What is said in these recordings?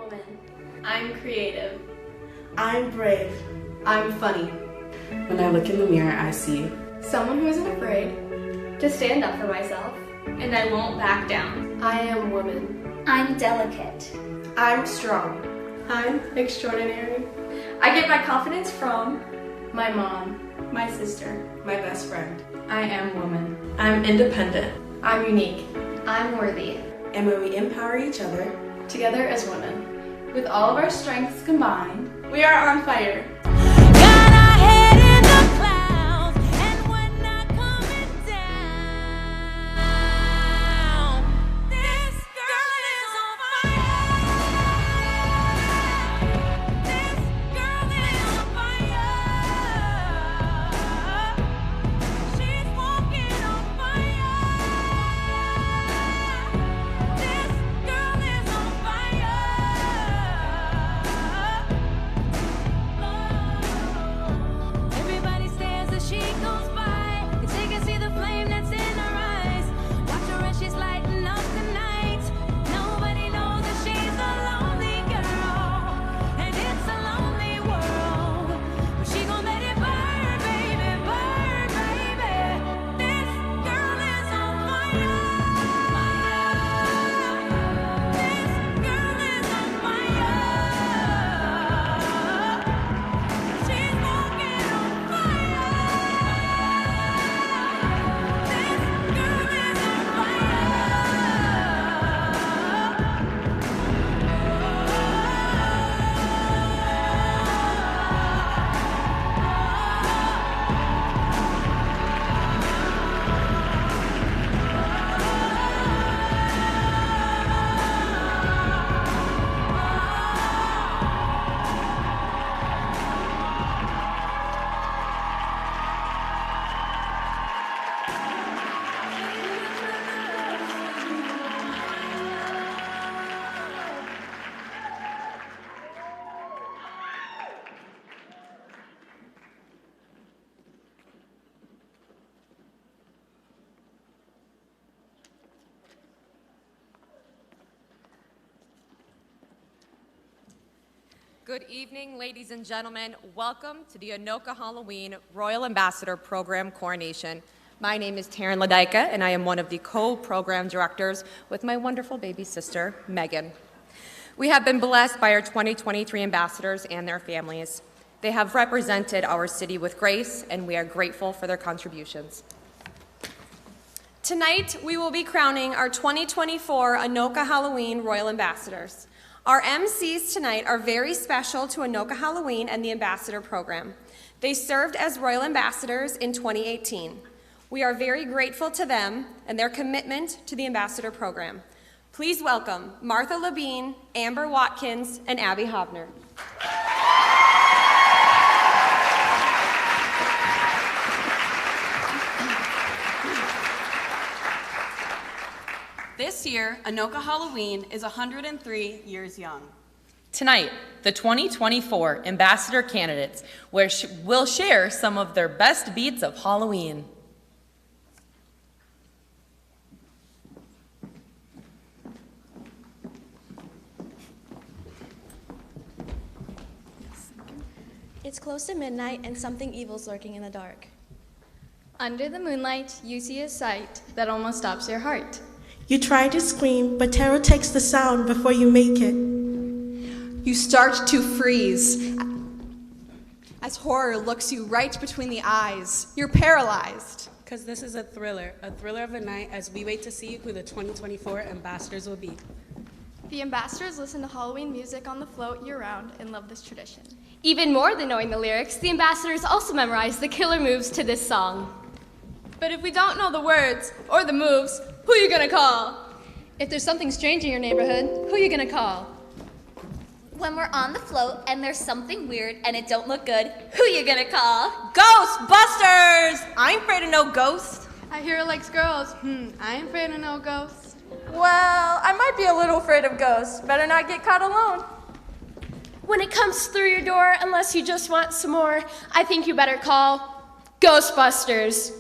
woman. I'm creative. I'm brave. I'm funny. When I look in the mirror, I see someone who isn't afraid to stand up for myself, and I won't back down. I am woman. I'm delicate. I'm strong. I'm extraordinary. I get my confidence from my mom, my sister, My best friend. I am woman. I'm independent. I'm unique. I'm worthy. And when we empower each other, Together as women, with all of our strengths combined, we are on fire. Got our head in the clouds, and we're not coming down. This girl is on fire. This girl is on fire. She's walking on fire. This girl is on fire. Everybody stares as she goes by, 'cause they can see the flame that's in her eyes. Watch her as she's lighting up the night. Nobody knows that she's a lonely girl, and it's a lonely world. But she gon' let it burn, baby, burn, baby. This girl is on fire. This girl is on fire. She's walking on fire. This girl is on Good evening, ladies and gentlemen. Welcome to the Anoka Halloween Royal Ambassador Program Coronation. My name is Taryn Ladyka, and I am one of the co-program directors with my wonderful baby sister, Megan. We have been blessed by our 2023 ambassadors and their families. They have represented our city with grace, and we are grateful for their contributions. Tonight, we will be crowning our 2024 Anoka Halloween Royal Ambassadors. Our MCs tonight are very special to Anoka Halloween and the Ambassador Program. They served as Royal Ambassadors in 2018. We are very grateful to them and their commitment to the Ambassador Program. Please welcome Martha Labine, Amber Watkins, and Abby Hobner. This year, Anoka Halloween is 103 years young. Tonight, the 2024 Ambassador candidates will share some of their best beats of Halloween. It's close to midnight and something evil's lurking in the dark. Under the moonlight, you see a sight that almost stops your heart. you try to scream, but terror takes the sound before you make it. You start to freeze as horror looks you right between the eyes. You're paralyzed. because this is a thriller of a night as we wait to see who the 2024 ambassadors will be. The ambassadors listen to Halloween music on the float year-round and love this tradition. Even more than knowing the lyrics, the ambassadors also memorize the killer moves to this song. But if we don't know the words or the moves, who you gonna call? If there's something strange in your neighborhood, who you gonna call? When we're on the float and there's something weird and it don't look good, who you gonna call? Ghostbusters! I ain't afraid of no ghosts. I hear it likes girls. I ain't afraid of no ghosts. Well, I might be a little afraid of ghosts. Better not get caught alone. When it comes through your door, unless you just want some more, I think you better call Ghostbusters.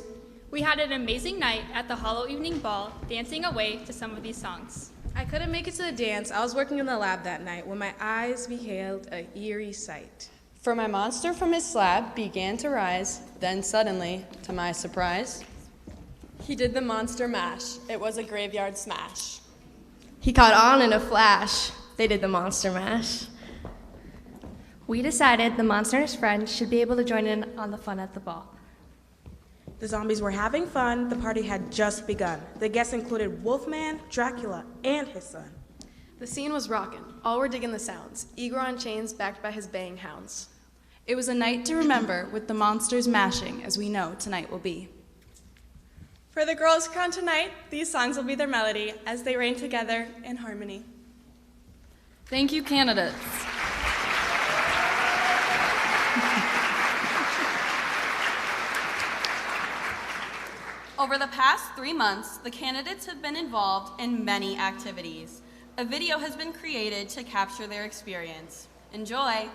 We had an amazing night at the Hollow Evening Ball, dancing away to some of these songs. I couldn't make it to the dance. I was working in the lab that night when my eyes beheld an eerie sight. For my monster from his slab began to rise, then suddenly, to my surprise, He did the monster mash. It was a graveyard smash. He caught on in a flash. They did the monster mash. We decided the monster and his friends should be able to join in on the fun at the ball. The zombies were having fun. The party had just begun. The guests included Wolfman, Dracula, and his son. The scene was rockin'. All were digging the sounds. Igor on chains backed by his baying hounds. It was a night to remember with the monsters mashing, as we know tonight will be. For the girls crowned tonight, these songs will be their melody as they reign together in harmony. thank you, candidates. Over the past 3 months, the candidates have been involved in many activities. A video has been created to capture their experience. Enjoy.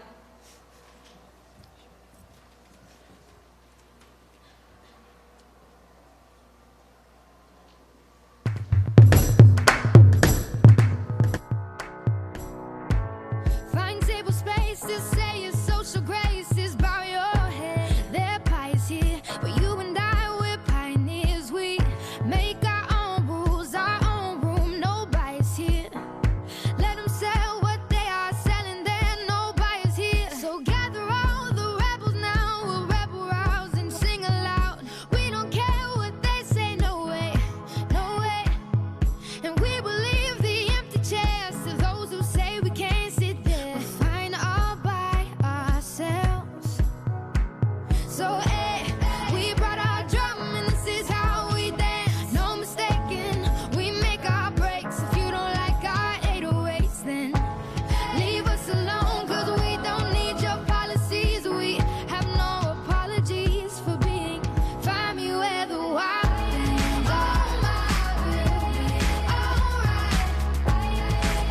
Find table spaces, say your social graces, bow your head. Their pie is here, but you and I, we're pioneers. We make our own rules, our own room, no bias here. Let them sell what they are selling there, no bias here. So gather all the rebels now, we'll rebel rouse and sing aloud. We don't care what they say, no way, no way. And we will leave the empty chairs to those who say we can't sit there. We're fine all by ourselves. So we brought our drum and this is how we dance. No mistaking, we make our breaks. If you don't like our 808s, then leave us alone, 'cause we don't need your policies. We have no apologies for being. Find me where the wild things are.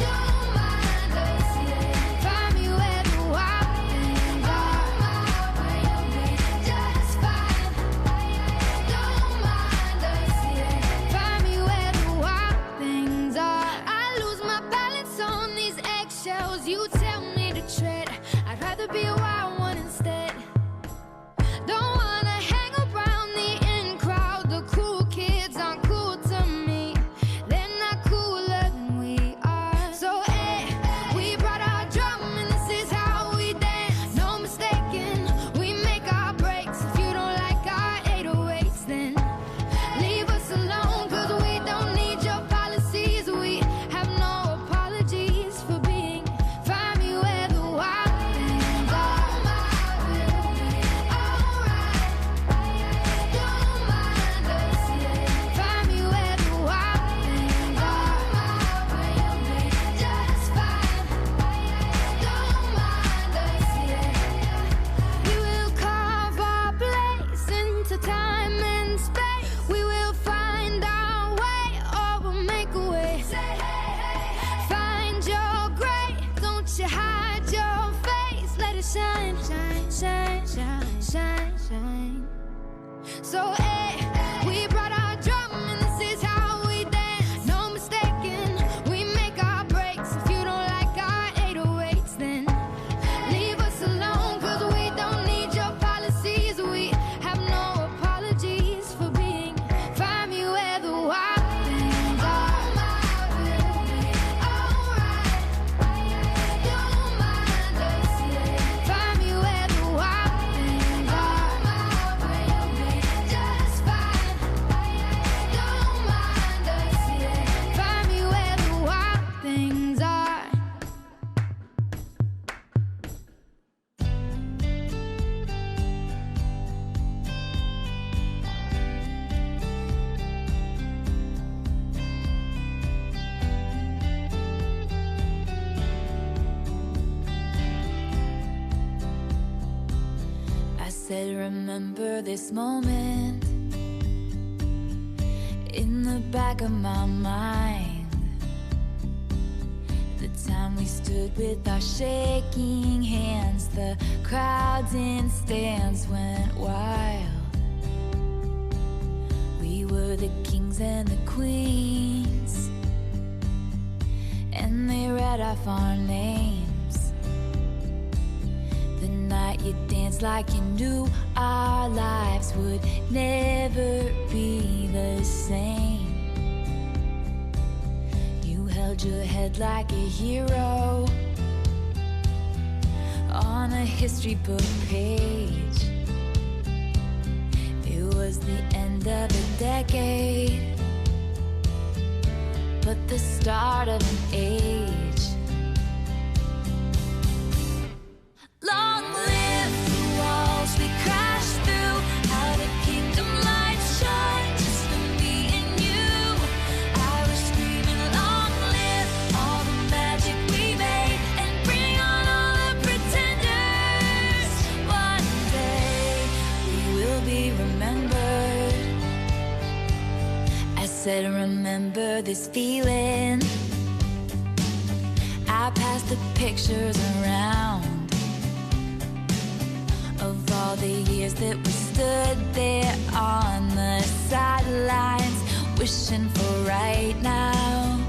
Don't mind us, yeah. Find me where the wild things are. Just fine. Don't mind us, yeah. Find me where the wild things are. I lose my balance on these eggshells. You tell me to tread. I'd rather be a wild one instead. Don't wanna hang around the in crowd. The cool kids aren't cool to me. They're not cooler than we are. So we brought our drum and this is how we dance. No mistaking, we make our breaks. If you don't like our 808s, then leave us alone, 'cause we don't need your policies. We have no apologies for being. Find me where the wild things are. Don't mind us, yeah. Find me where the wild things are. Just fine. Don't mind us, yeah. We will carve our place into time and space. We will find our way, or we'll make a way. Find your gray, don't you hide your face. Let it shine, shine, shine, shine, shine, shine. So we brought our drum and this is how we dance. No mistaking, we make our breaks. If you don't like our 808s, then leave us alone, 'cause we don't need your policies. We have no apologies for being. Find me where the wild things are. Don't mind us, yeah. Find me where the wild things are. Just fine. Don't mind us, yeah. Find me where the wild things are. I said, remember this moment in the back of my mind. The time we stood with our shaking hands, the crowds in stands went wild. We were the kings and the queens. and they read off our names. The night you danced like you knew our lives would never be the same. You held your head like a hero on a history book page. It was the end of a decade, but the start of an age. Long live the walls we crashed through, how the kingdom lights shine just for me and you. I was screaming, long live all the magic we made, and bring on all the pretenders. One day we will be remembered. I said, remember this feeling. I passed the pictures around of all the years that we stood there on the sidelines, wishing for right now.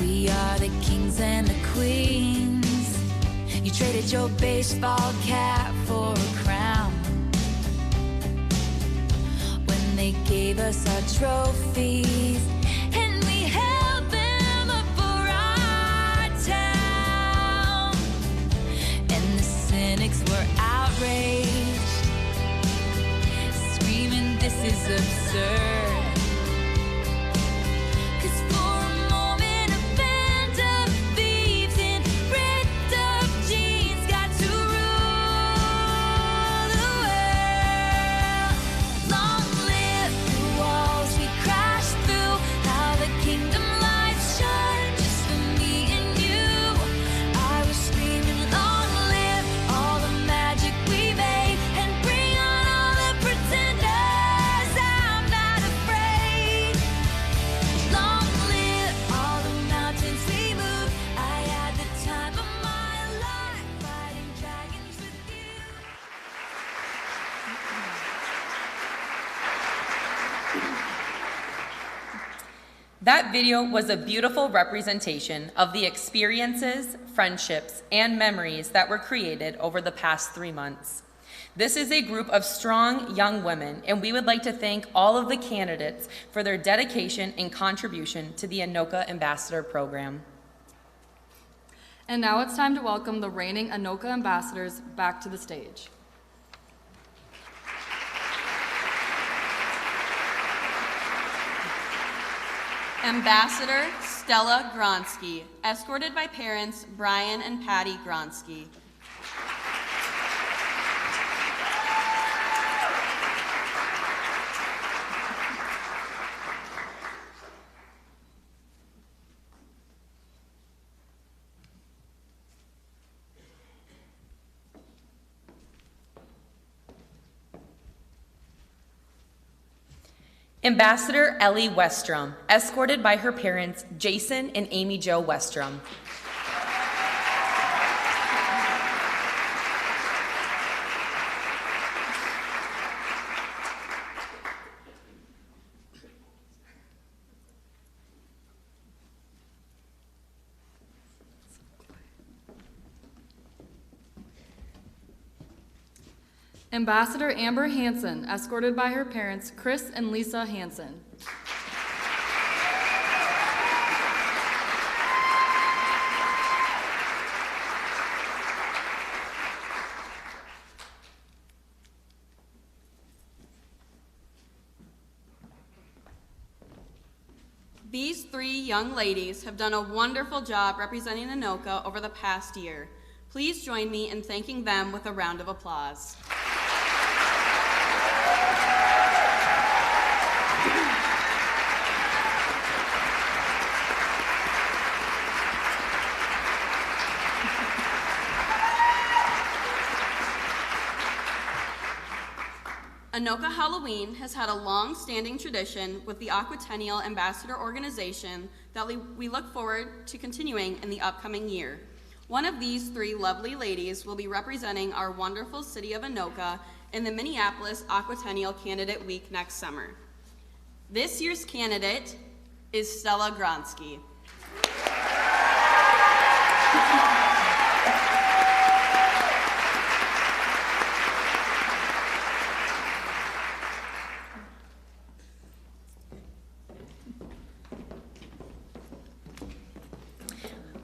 We are the kings and the queens. You traded your baseball cap for a crown when they gave us our trophies, and we held them up for our town. And the cynics were outraged, screaming, this is absurd. 'Cause for a moment a band of thieves in ripped up jeans got to rule the world. Long live the walls we crashed through, how the kingdom lights shine just for me and you. I was screaming, long live all the magic we made, and bring on all the pretenders. I'm not afraid. Long live all the mountains we moved. I had the time of my life fighting dragons with you. That video was a beautiful representation of the experiences, friendships, and memories that were created over the past 3 months. This is a group of strong young women, and we would like to thank all of the candidates for their dedication and contribution to the Anoka Ambassador Program. And now it's time to welcome the reigning Anoka ambassadors back to the stage. Ambassador Stella Gronsky, escorted by parents Brian and Patty Gronsky. Ambassador Ellie Westrom, escorted by her parents Jason and Amy Jo Westrom. Ambassador Amber Hansen, escorted by her parents Chris and Lisa Hansen. These 3 young ladies have done a wonderful job representing Anoka over the past year. Please join me in thanking them with a round of applause. Anoka Halloween has had a long-standing tradition with the Aquatennial Ambassador Organization that we look forward to continuing in the upcoming year. One of these 3 lovely ladies will be representing our wonderful city of Anoka in the Minneapolis Aquatennial Candidate Week next summer. This year's candidate is Stella Gronsky.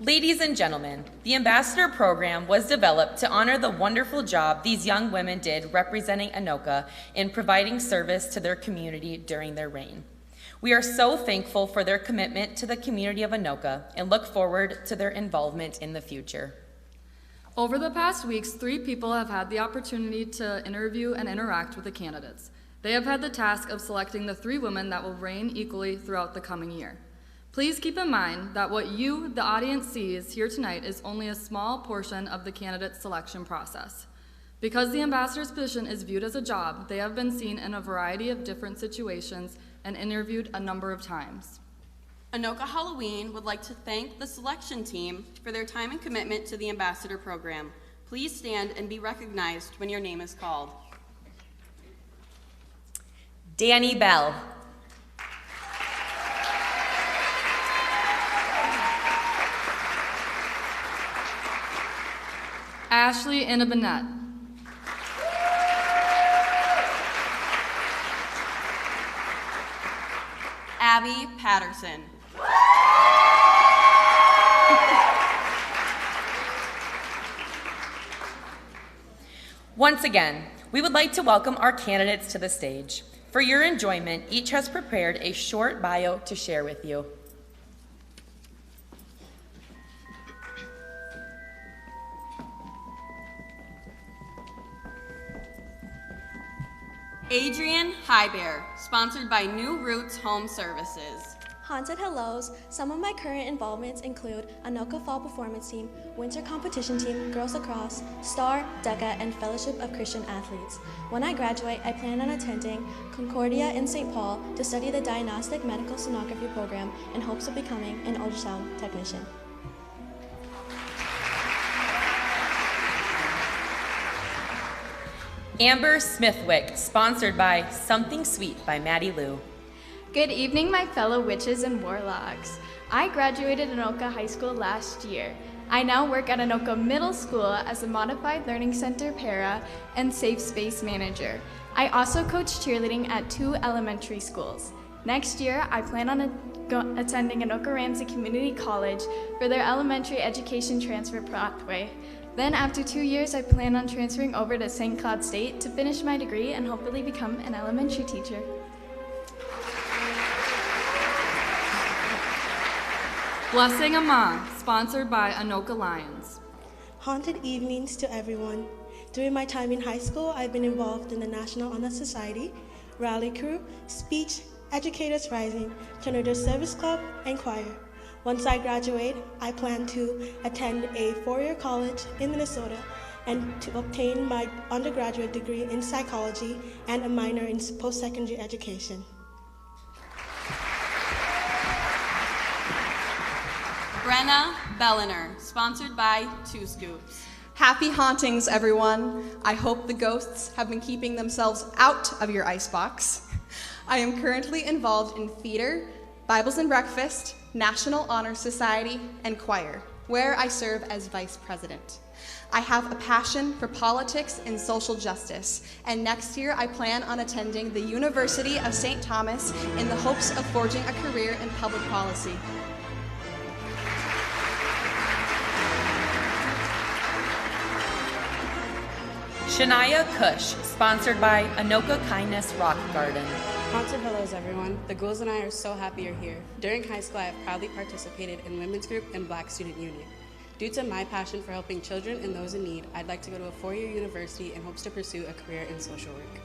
Ladies and gentlemen, the Ambassador Program was developed to honor the wonderful job these young women did representing Anoka in providing service to their community during their reign. We are so thankful for their commitment to the community of Anoka and look forward to their involvement in the future. Over the past weeks, 3 people have had the opportunity to interview and interact with the candidates. They have had the task of selecting the 3 women that will reign equally throughout the coming year. Please keep in mind that what you, the audience, sees here tonight is only a small portion of the candidate selection process. Because the ambassador's position is viewed as a job, they have been seen in a variety of different situations and interviewed a number of times. Anoka Halloween would like to thank the selection team for their time and commitment to the Ambassador Program. Please stand and be recognized when your name is called. Danny Bell. Ashley Innabanette. Abby Patterson. Once again, we would like to welcome our candidates to the stage. For your enjoyment, each has prepared a short bio to share with you. Adrian Highbear, sponsored by New Roots Home Services. Haunted Hellos. Some of my current involvements include Anoka Fall Performance Team, Winter Competition Team, Girls Lacrosse, Star, DECA, and Fellowship of Christian Athletes. When I graduate, I plan on attending Concordia in St. Paul to study the Diagnostic Medical Sonography program in hopes of becoming an ultrasound technician. Amber Smithwick, sponsored by Something Sweet by Maddie Lou. Good evening, my fellow witches and warlocks. I graduated Anoka High School last year. I now work at Anoka Middle School as a Modified Learning Center para and Safe Space Manager. I also coach cheerleading at 2 elementary schools. Next year, I plan on attending Anoka Ramsey Community College for their elementary education transfer pathway. Then after 2 years, I plan on transferring over to St. Cloud State to finish my degree and hopefully become an elementary teacher. Blessing Ama, sponsored by Anoka Lions. Haunted evenings to everyone. During my time in high school, I've been involved in the National Honor Society, Rally Crew, Speech, Educators Rising, Tornado Service Club, and Choir. Once I graduate, I plan to attend a 4-year college in Minnesota and to obtain my undergraduate degree in psychology and a minor in post-secondary education. Brenna Belliner, sponsored by 2 Scoops. Happy hauntings, everyone. I hope the ghosts have been keeping themselves out of your icebox. I am currently involved in theater, Bibles and Breakfast, National Honor Society, and Choir, where I serve as Vice President. I have a passion for politics and social justice, and next year I plan on attending the University of St. Thomas in the hopes of forging a career in public policy. Shania Cush, sponsored by Anoka Kindness Rock Garden. Haunted hellos, everyone. The girls and I are so happy you're here. During high school, I have proudly participated in Women's Group and Black Student Union. Due to my passion for helping children and those in need, I'd like to go to a 4-year university in hopes to pursue a career in social work.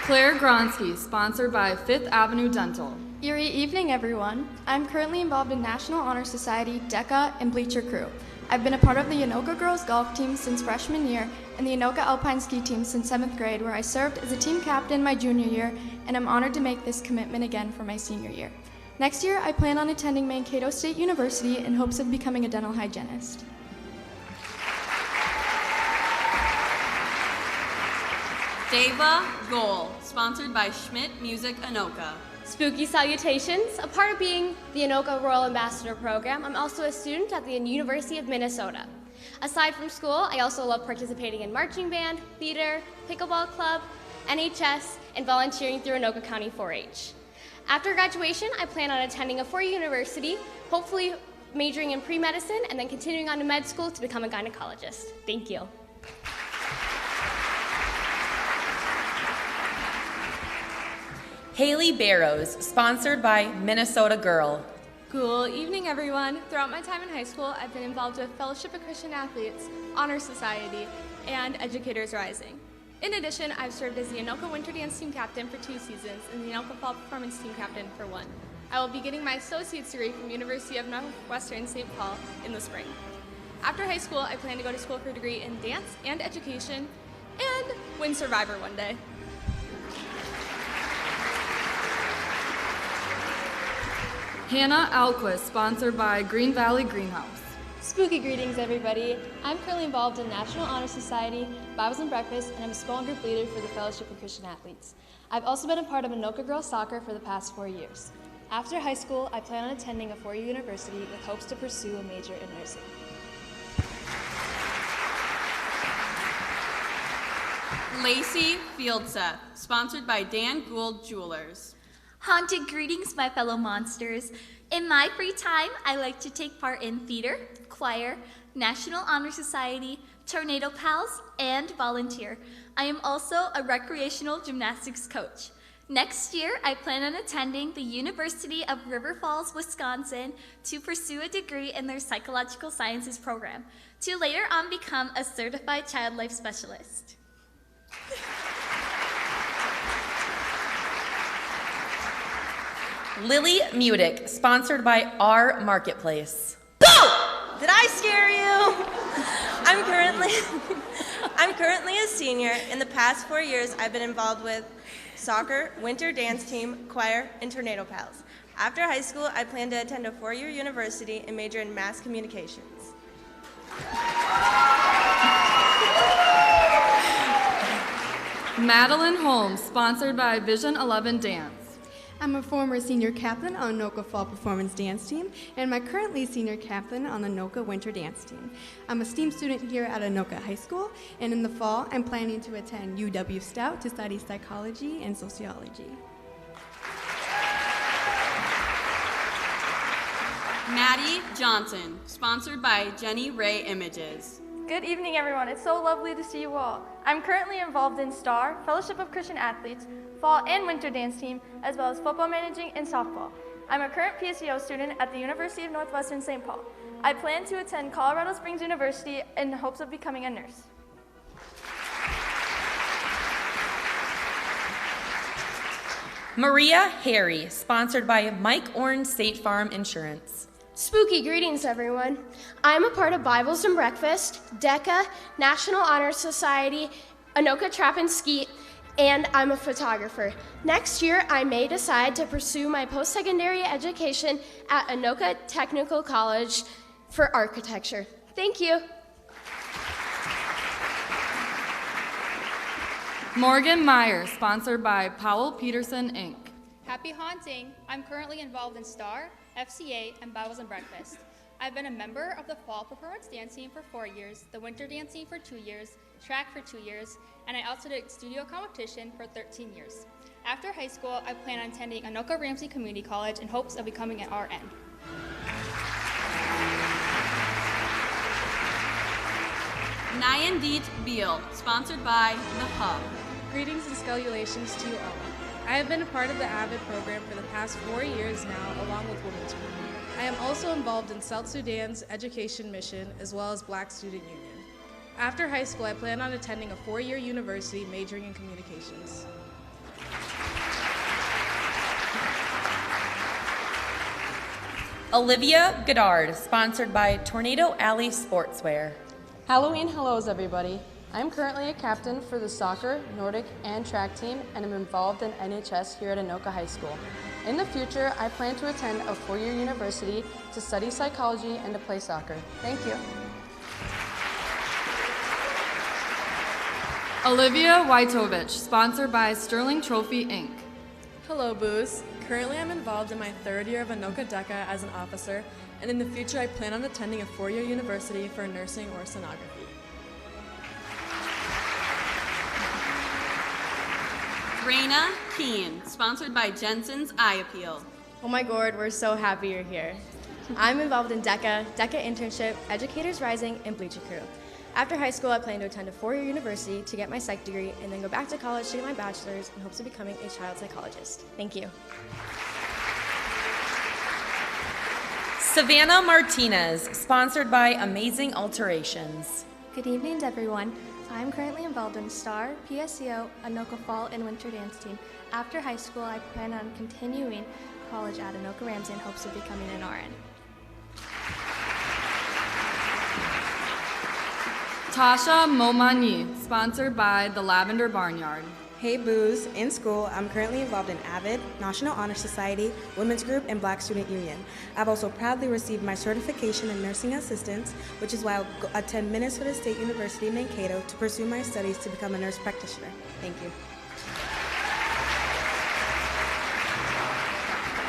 Claire Gronsky, sponsored by 5th Avenue Dental. Eerie evening, everyone. I'm currently involved in National Honor Society, DECA, and Bleacher Crew. I've been a part of the Anoka girls golf team since freshman year and the Anoka Alpine ski team since 7th grade, where I served as a team captain my junior year, and I'm honored to make this commitment again for my senior year. Next year, I plan on attending Mankato State University in hopes of becoming a dental hygienist. Deva Goal, sponsored by Schmidt Music Anoka. Spooky salutations. A part of being the Anoka Royal Ambassador program, I'm also a student at the University of Minnesota. Aside from school, I also love participating in marching band, theater, pickleball club, NHS, and volunteering through Anoka County 4-H. After graduation, I plan on attending a four-year university, hopefully majoring in pre-medicine and then continuing on to med school to become a gynecologist. Thank you. Haley Barrows, sponsored by Minnesota Girl. Good evening, everyone. Throughout my time in high school, I've been involved with Fellowship of Christian Athletes, Honor Society, and Educators Rising. In addition, I've served as the Anoka Winter Dance Team Captain for 2 seasons and the Anoka Fall Performance Team Captain for 1. I will be getting my associate's degree from University of Northwestern St. Paul in the spring. After high school, I plan to go to school for a degree in dance and education and win Survivor one day. Hannah Alquist, sponsored by Green Valley Greenhouse. Spooky greetings, everybody. I'm currently involved in National Honor Society, Bibles and Breakfast, and I'm a small group leader for the Fellowship of Christian Athletes. I've also been a part of Anoka Girls Soccer for the past 4 years. After high school, I plan on attending a 4-year university with hopes to pursue a major in nursing. Lacey Fieldseth, sponsored by Dan Gould Jewelers. Haunted greetings, my fellow monsters. In my free time, I like to take part in theater, choir, National Honor Society, Tornado Pals, and volunteer. I am also a recreational gymnastics coach. Next year, I plan on attending the University of River Falls, Wisconsin to pursue a degree in their psychological sciences program, to later on become a certified child life specialist. Lily Mudick, sponsored by Our Marketplace. Did I scare you? I'm currently a senior. In the past 4 years, I've been involved with soccer, winter dance team, choir, and Tornado Pals. After high school, I plan to attend a 4-year university and major in mass communications. Madeline Holmes, sponsored by Vision 11 Dance. I'm a former senior captain on Anoka Fall Performance Dance Team, and I'm currently senior captain on the Anoka Winter Dance Team. I'm a STEAM student here at Anoka High School, and in the fall, I'm planning to attend UW Stout to study psychology and sociology. Maddie Johnson, sponsored by Jenny Ray Images. Good evening, everyone. It's so lovely to see you all. I'm currently involved in STAR, Fellowship of Christian Athletes, Fall and Winter Dance Team, as well as football managing and softball. I'm a current PCO student at the University of Northwestern St. Paul. I plan to attend Colorado Springs University in hopes of becoming a nurse. Maria Harry, sponsored by Mike Orn State Farm Insurance. Spooky greetings, everyone. I'm a part of Bibles and Breakfast, DECA, National Honor Society, Anoka Trap and Skeet, and I'm a photographer. Next year, I may decide to pursue my post-secondary education at Anoka Technical College for architecture. Thank you. Morgan Meyer, sponsored by Powell Peterson, Inc. Happy haunting! I'm currently involved in STAR, FCA, and Bibles and Breakfast. I've been a member of the Fall Performance Dance Team for 4 years, the Winter Dance Team for 2 years, track for 2 years, and I also did studio competition for 13 years. After high school, I plan on attending Anoka Ramsey Community College in hopes of becoming an RN. Nyandeet Beal, sponsored by The Hub. Greetings and salutations to you all. I have been a part of the AVID program for the past 4 years now, along with Women's Group. I am also involved in South Sudan's education mission, as well as Black Student Union. After high school, I plan on attending a 4-year university majoring in communications. Olivia Goddard, sponsored by Tornado Alley Sportswear. Halloween hellos, everybody. I'm currently a captain for the soccer, Nordic, and track team, and am involved in NHS here at Anoka High School. In the future, I plan to attend a 4-year university to study psychology and to play soccer. Thank you. Olivia Wojtowicz, sponsored by Sterling Trophy, Inc. Hello, Boos. Currently, I'm involved in my third year of Anoka DECA as an officer, and in the future, I plan on attending a four-year university for nursing or sonography. Raina Keen, sponsored by Jensen's Eye Appeal. Oh my God, we're so happy you're here. I'm involved in DECA internship, Educators Rising, and Bleacher Crew. After high school, I plan to attend a four-year university to get my psych degree and then go back to college to get my bachelor's in hopes of becoming a child psychologist. Thank you. Savannah Martinez, sponsored by Amazing Alterations. Good evening, everyone. I'm currently involved in STAR, PSCO, Anoka Fall and Winter Dance Team. After high school, I plan on continuing college at Anoka Ramsey in hopes of becoming an RN. Tasha Momani, sponsored by the Lavender Barnyard. Hey Booze, in school, I'm currently involved in AVID, National Honor Society, Women's Group, and Black Student Union. I've also proudly received my certification in nursing assistance, which is why I'll attend Minnesota State University in Mankato to pursue my studies to become a nurse practitioner. Thank you.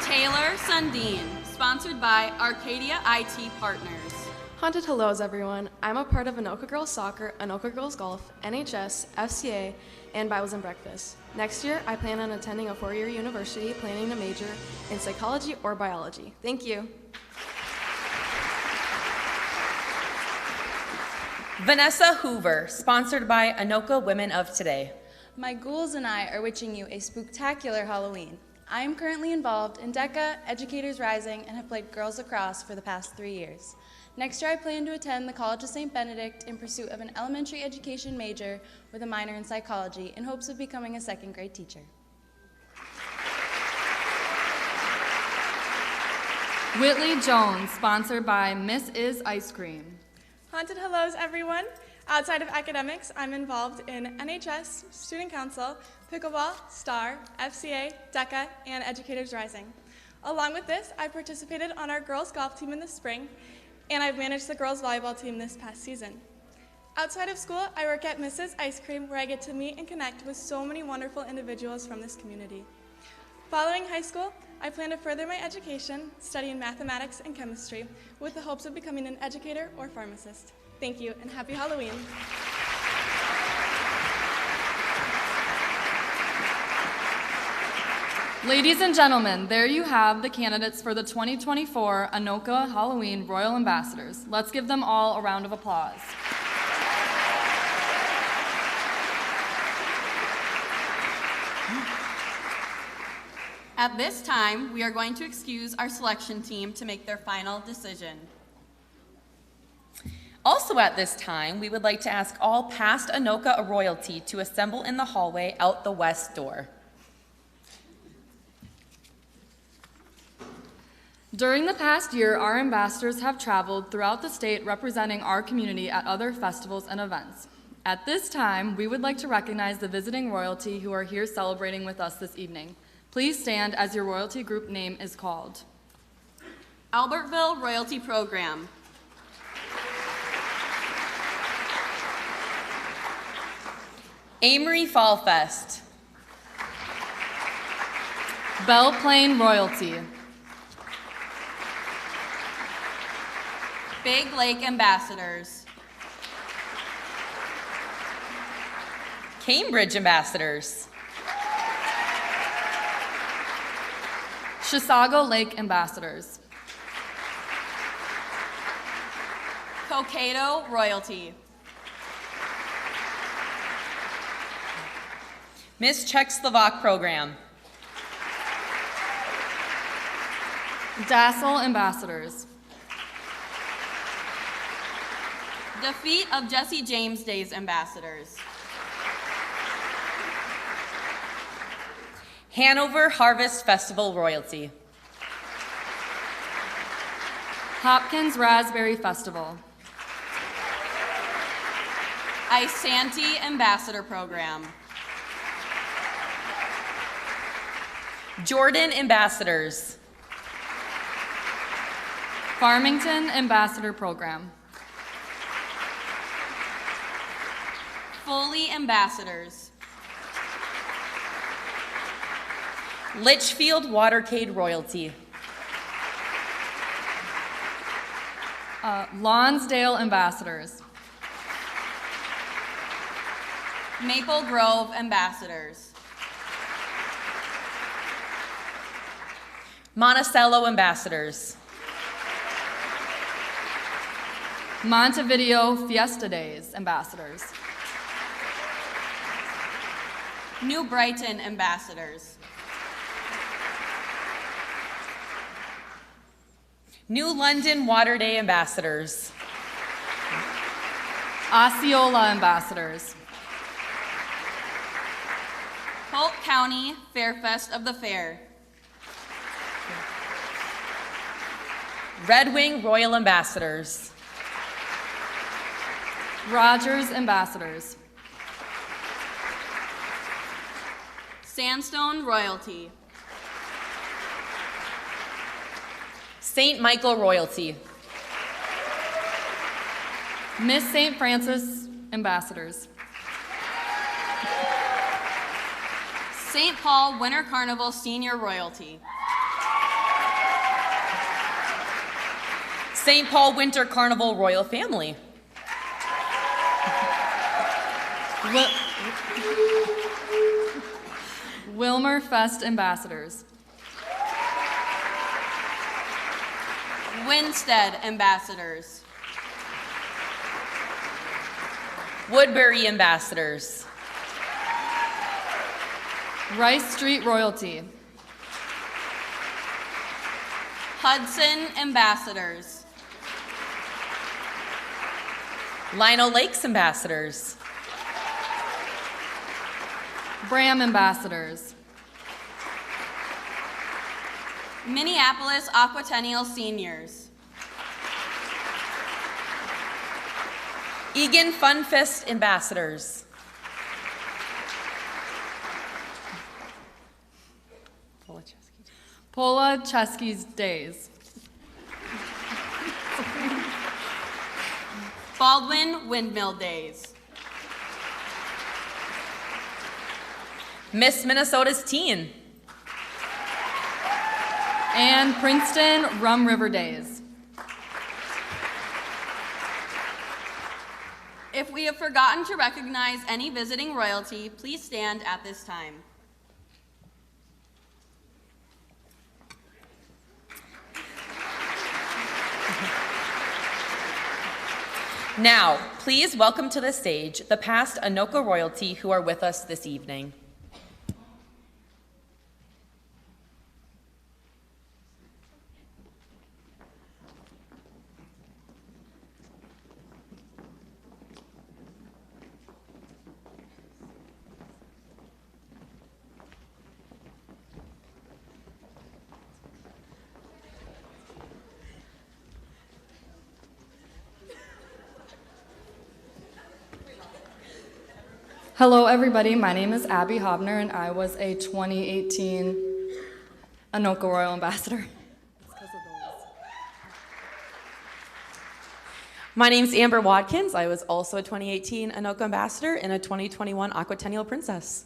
Taylor Sundin, sponsored by Arcadia IT Partners. Haunted hellos, everyone. I'm a part of Anoka Girls Soccer, Anoka Girls Golf, NHS, FCA, and Bibles and Breakfast. Next year, I plan on attending a four-year university, planning to major in psychology or biology. Thank you. Vanessa Hoover, sponsored by Anoka Women of Today. My ghouls and I are wishing you a spooktacular Halloween. I am currently involved in DECA, Educators Rising, and have played girls lacrosse for the past 3 years. Next year, I plan to attend the College of St. Benedict in pursuit of an elementary education major with a minor in psychology in hopes of becoming a second grade teacher. Whitley Jones, sponsored by Miss Is Ice Cream. Haunted hellos, everyone. Outside of academics, I'm involved in NHS, Student Council, Pickleball, STAR, FCA, DECA, and Educators Rising. Along with this, I participated on our girls' golf team in the spring, and I've managed the girls' volleyball team this past season. Outside of school, I work at Mrs. Ice Cream, where I get to meet and connect with so many wonderful individuals from this community. Following high school, I plan to further my education, studying mathematics and chemistry, with the hopes of becoming an educator or pharmacist. Thank you, and happy Halloween. Ladies and gentlemen, there you have the candidates for the 2024 Anoka Halloween Royal Ambassadors. Let's give them all a round of applause. At this time, we are going to excuse our selection team to make their final decision. Also at this time, we would like to ask all past Anoka royalty to assemble in the hallway out the west door. During the past year, our ambassadors have traveled throughout the state representing our community at other festivals and events. At this time, we would like to recognize the visiting royalty who are here celebrating with us this evening. Please stand as your royalty group name is called. Albertville Royalty Program. Amory Fall Fest. Belle Plaine Royalty. Big Lake Ambassadors. Cambridge Ambassadors. Chisago Lake Ambassadors. Cokato Royalty. Miss Czechoslovak Program. Dassel Ambassadors. Defeat of Jesse James Days Ambassadors. Hanover Harvest Festival Royalty. Hopkins Raspberry Festival. Isanti Ambassador Program. Jordan Ambassadors. Farmington Ambassador Program. Foley Ambassadors. Litchfield Watercade Royalty. Lonsdale Ambassadors. Maple Grove Ambassadors. Monticello Ambassadors. Montevideo Fiesta Days Ambassadors. New Brighton Ambassadors. New London Water Day Ambassadors. Osceola Ambassadors. Polk County Fairfest of the Fair. Red Wing Royal Ambassadors. Rogers Ambassadors. Sandstone Royalty. St. Michael Royalty. Miss St. Francis Ambassadors. St. Paul Winter Carnival Senior Royalty. St. Paul Winter Carnival Royal Family. Wilmer Fest Ambassadors. Winstead Ambassadors. Woodbury Ambassadors. Rice Street Royalty. Hudson Ambassadors. Lino Lakes Ambassadors. Bram Ambassadors. Minneapolis Aquatennial Seniors. Egan Fun Fest Ambassadors. Pola Chesky's Days. Baldwin Windmill Days. Miss Minnesota's Teen. And Princeton Rum River Days. If we have forgotten to recognize any visiting royalty, please stand at this time. Now, please welcome to the stage the past Anoka royalty who are with us this evening. Hello, everybody. My name is Abby Hobner, and I was a 2018 Anoka Royal Ambassador. My name's Amber Watkins. I was also a 2018 Anoka Ambassador and a 2021 Aquatennial Princess.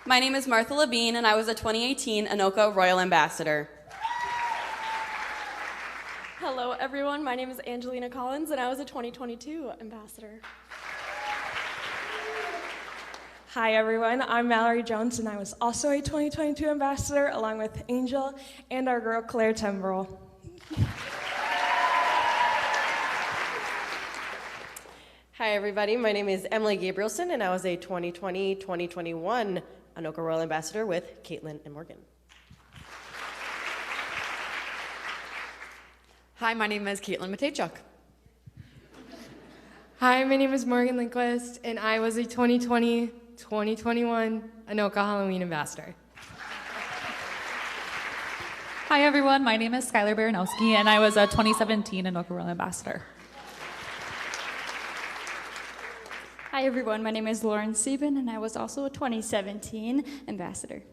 My name is Martha Labine, and I was a 2018 Anoka Royal Ambassador. Hello, everyone. My name is Angelina Collins, and I was a 2022 ambassador. Hi, everyone. I'm Mallory Jones, and I was also a 2022 ambassador, along with Angel and our girl, Claire Tembrell. Hi, everybody. My name is Emily Gabrielson, and I was a 2020-2021 Anoka Royal Ambassador with Caitlin and Morgan. Hi, my name is Caitlin Matejchuk. Hi, my name is Morgan Lindquist, and I was a 2020-2021 Anoka Halloween ambassador. Hi, everyone. My name is Skylar Baranowski, and I was a 2017 Anoka Royal Ambassador. Hi, everyone. My name is Lauren Sieben, and I was also a 2017 ambassador.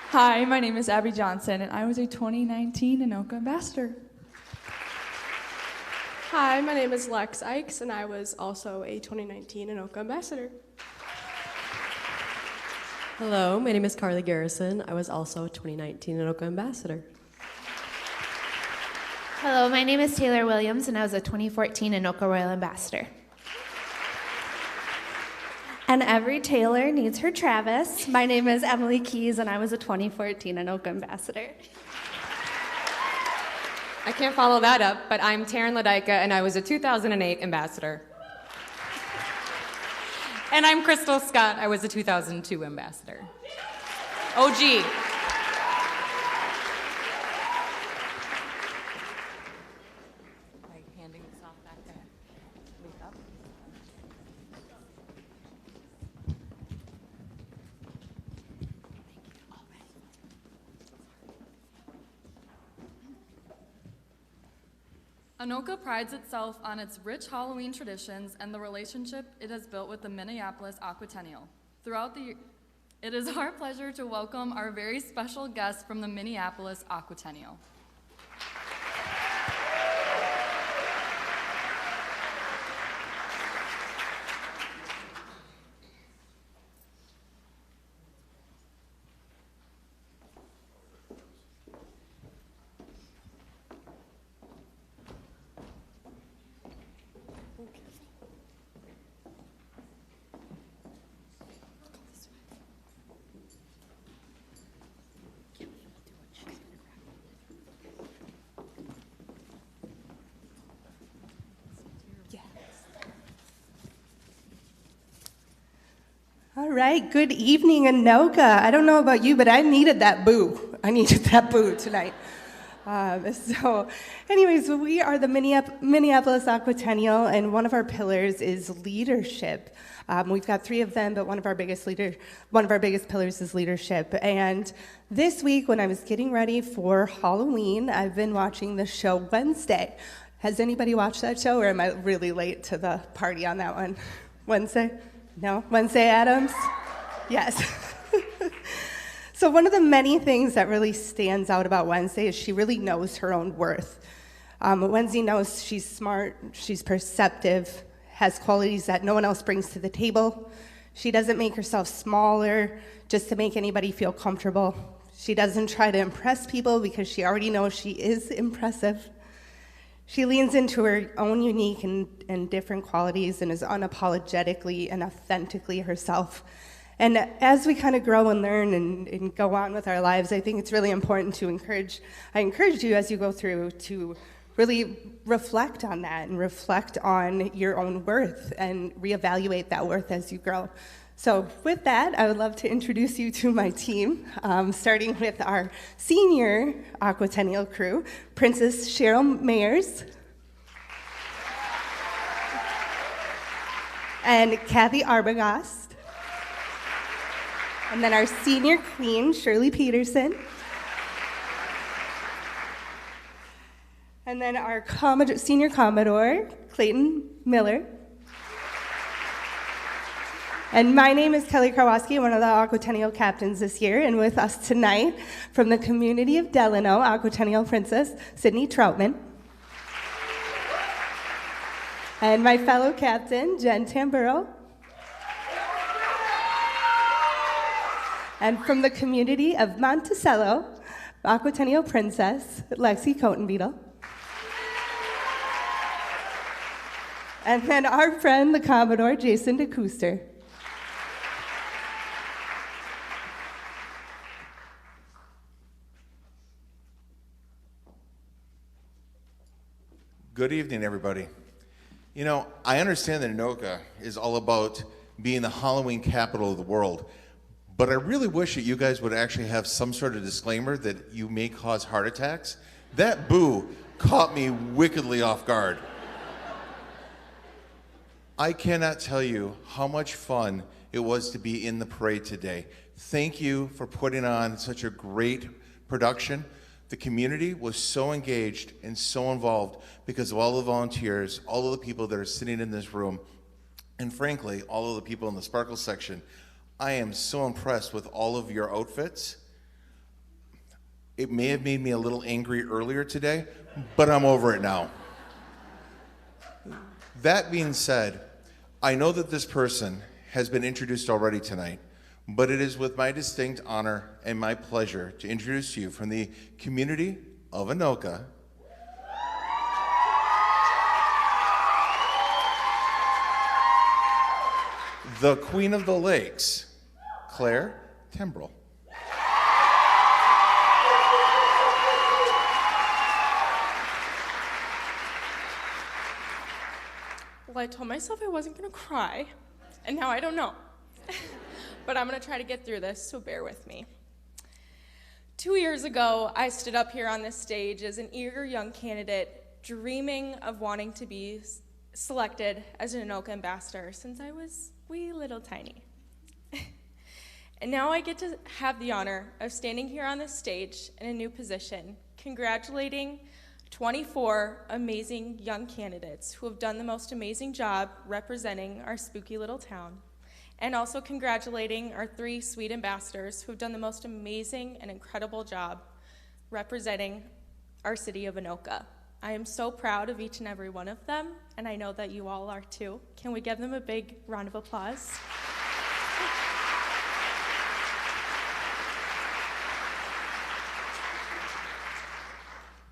Hi, my name is Abby Johnson, and I was a 2019 Anoka ambassador. Hi, my name is Lex Ikes, and I was also a 2019 Anoka ambassador. Hello, my name is Carly Garrison. I was also a 2019 Anoka Ambassador. Hello, my name is Taylor Williams, and I was a 2014 Anoka Royal Ambassador. And every Taylor needs her Travis. My name is Emily Keys, and I was a 2014 Anoka Ambassador. I can't follow that up, but I'm Taryn Ladyka, and I was a 2008 ambassador. And I'm Crystal Scott. I was a 2002 ambassador. OG. Handing this off back there. Anoka prides itself on its rich Halloween traditions and the relationship it has built with the Minneapolis Aquatennial. Throughout the year, it is our pleasure to welcome our very special guest from the Minneapolis Aquatennial. All right, good evening, Anoka. I don't know about you, but I needed that boo. I needed that boo tonight. Anyways, we are the Minneapolis Aquatennial, and one of our pillars is leadership. We've got 3 of them, but one of our biggest pillars is leadership. And this week, when I was getting ready for Halloween, I've been watching the show Wednesday. Has anybody watched that show, or am I really late to the party on that one? Wednesday? No? Wednesday Addams? Yes. So one of the many things that really stands out about Wednesday is she really knows her own worth. Wednesday knows she's smart, she's perceptive, has qualities that no one else brings to the table. She doesn't make herself smaller just to make anybody feel comfortable. She doesn't try to impress people because she already knows she is impressive. She leans into her own unique and different qualities and is unapologetically and authentically herself. And as we kind of grow and learn and go on with our lives, I think it's really important I encourage you as you go through to really reflect on that and reflect on your own worth and reevaluate that worth as you grow. So with that, I would love to introduce you to my team, starting with our senior Aquatennial crew, Princess Cheryl Mayers and Kathy Arbogast, and then our senior queen, Shirley Peterson, and then our senior Commodore, Clayton Miller. And my name is Kelly Karwoski, one of the Aquatennial captains this year, and with us tonight from the community of Delano, Aquatennial Princess, Sydney Troutman. And my fellow captain, Jen Tamburo. And from the community of Monticello, Aquatennial Princess, Lexi Cotenbeetle. And then our friend, the Commodore, Jason DeCooster. Good evening, everybody. You know, I understand that Anoka is all about being the Halloween capital of the world, but I really wish that you guys would actually have some sort of disclaimer that you may cause heart attacks. That boo caught me wickedly off guard. I cannot tell you how much fun it was to be in the parade today. Thank you for putting on such a great production. The community was so engaged and so involved because of all the volunteers, all of the people that are sitting in this room, and frankly, all of the people in the Sparkle section. I am so impressed with all of your outfits. It may have made me a little angry earlier today, but I'm over it now. That being said, I know that this person has been introduced already tonight, but it is with my distinct honor and my pleasure to introduce to you from the community of Anoka, the Queen of the Lakes, Claire Tembrell. Well, I told myself I wasn't going to cry, and now I don't know. But I'm going to try to get through this, so bear with me. 2 years ago, I stood up here on this stage as an eager young candidate, dreaming of wanting to be selected as an Anoka ambassador since I was wee little tiny. And now I get to have the honor of standing here on this stage in a new position, congratulating 24 amazing young candidates who have done the most amazing job representing our spooky little town, and also congratulating our 3 sweet ambassadors who have done the most amazing and incredible job representing our city of Anoka. I am so proud of each and every one of them, and I know that you all are too. Can we give them a big round of applause?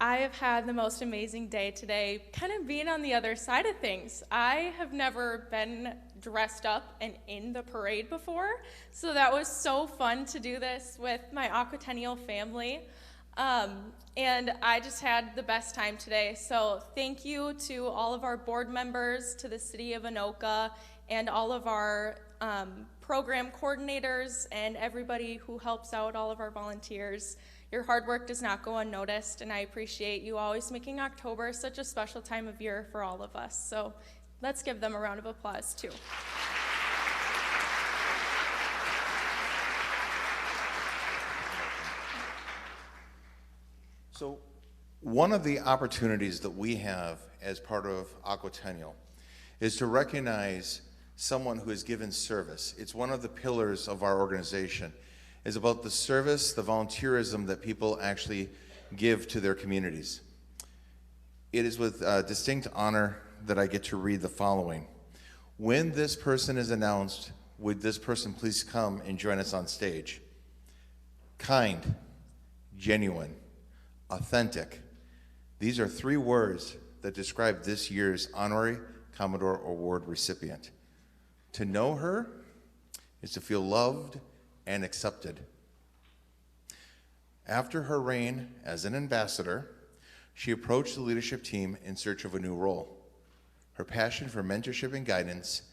I have had the most amazing day today, kind of being on the other side of things. I have never been dressed up and in the parade before, so that was so fun to do this with my Aquatennial family. And I just had the best time today. So thank you to all of our board members, to the city of Anoka, and all of our program coordinators and everybody who helps out, all of our volunteers. Your hard work does not go unnoticed, and I appreciate you always making October such a special time of year for all of us. So let's give them a round of applause too. So one of the opportunities that we have as part of Aquatennial is to recognize someone who has given service. It's one of the pillars of our organization. Is about the service, the volunteerism that people actually give to their communities. It is with distinct honor that I get to read the following. When this person is announced, would this person please come and join us on stage? Kind, genuine, authentic. These are 3 words that describe this year's Honorary Commodore Award recipient. To know her is to feel loved and accepted. After her reign as an ambassador, she approached the leadership team in search of a new role. Her passion for mentorship and guidance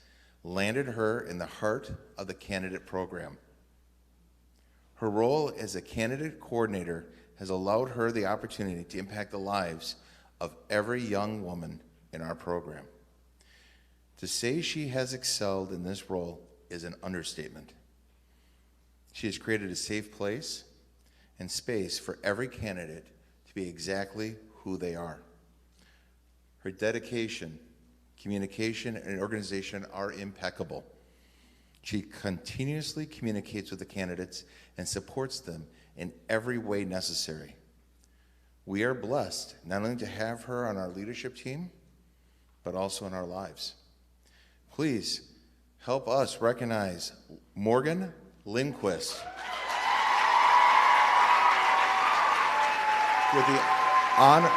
landed her in the heart of the candidate program. Her role as a candidate coordinator has allowed her the opportunity to impact the lives of every young woman in our program. To say she has excelled in this role is an understatement. She has created a safe place and space for every candidate to be exactly who they are. Her dedication, communication, and organization are impeccable. She continuously communicates with the candidates and supports them in every way necessary. We are blessed not only to have her on our leadership team, but also in our lives. Please help us recognize Morgan Lindquist with the honor.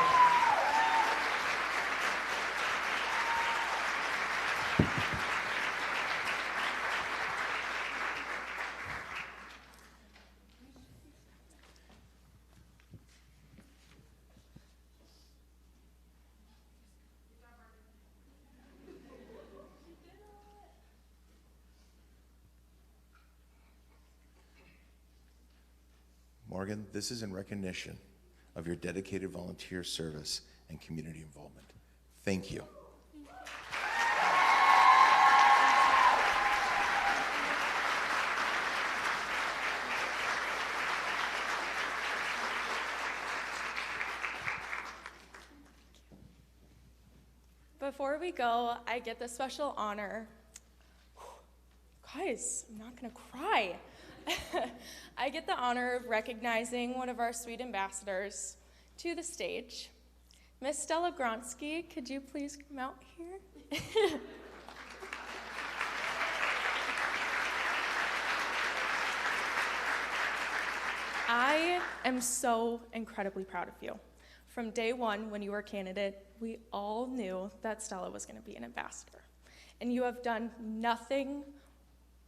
Morgan, this is in recognition of your dedicated volunteer service and community involvement. Thank you. Before we go, I get the special honor. Guys, I'm not gonna cry. I get the honor of recognizing one of our sweet ambassadors to the stage. Miss Stella Gronsky, could you please come out here? am so incredibly proud of you. From day one, when you were a candidate, we all knew that Stella was going to be an ambassador. And you have done nothing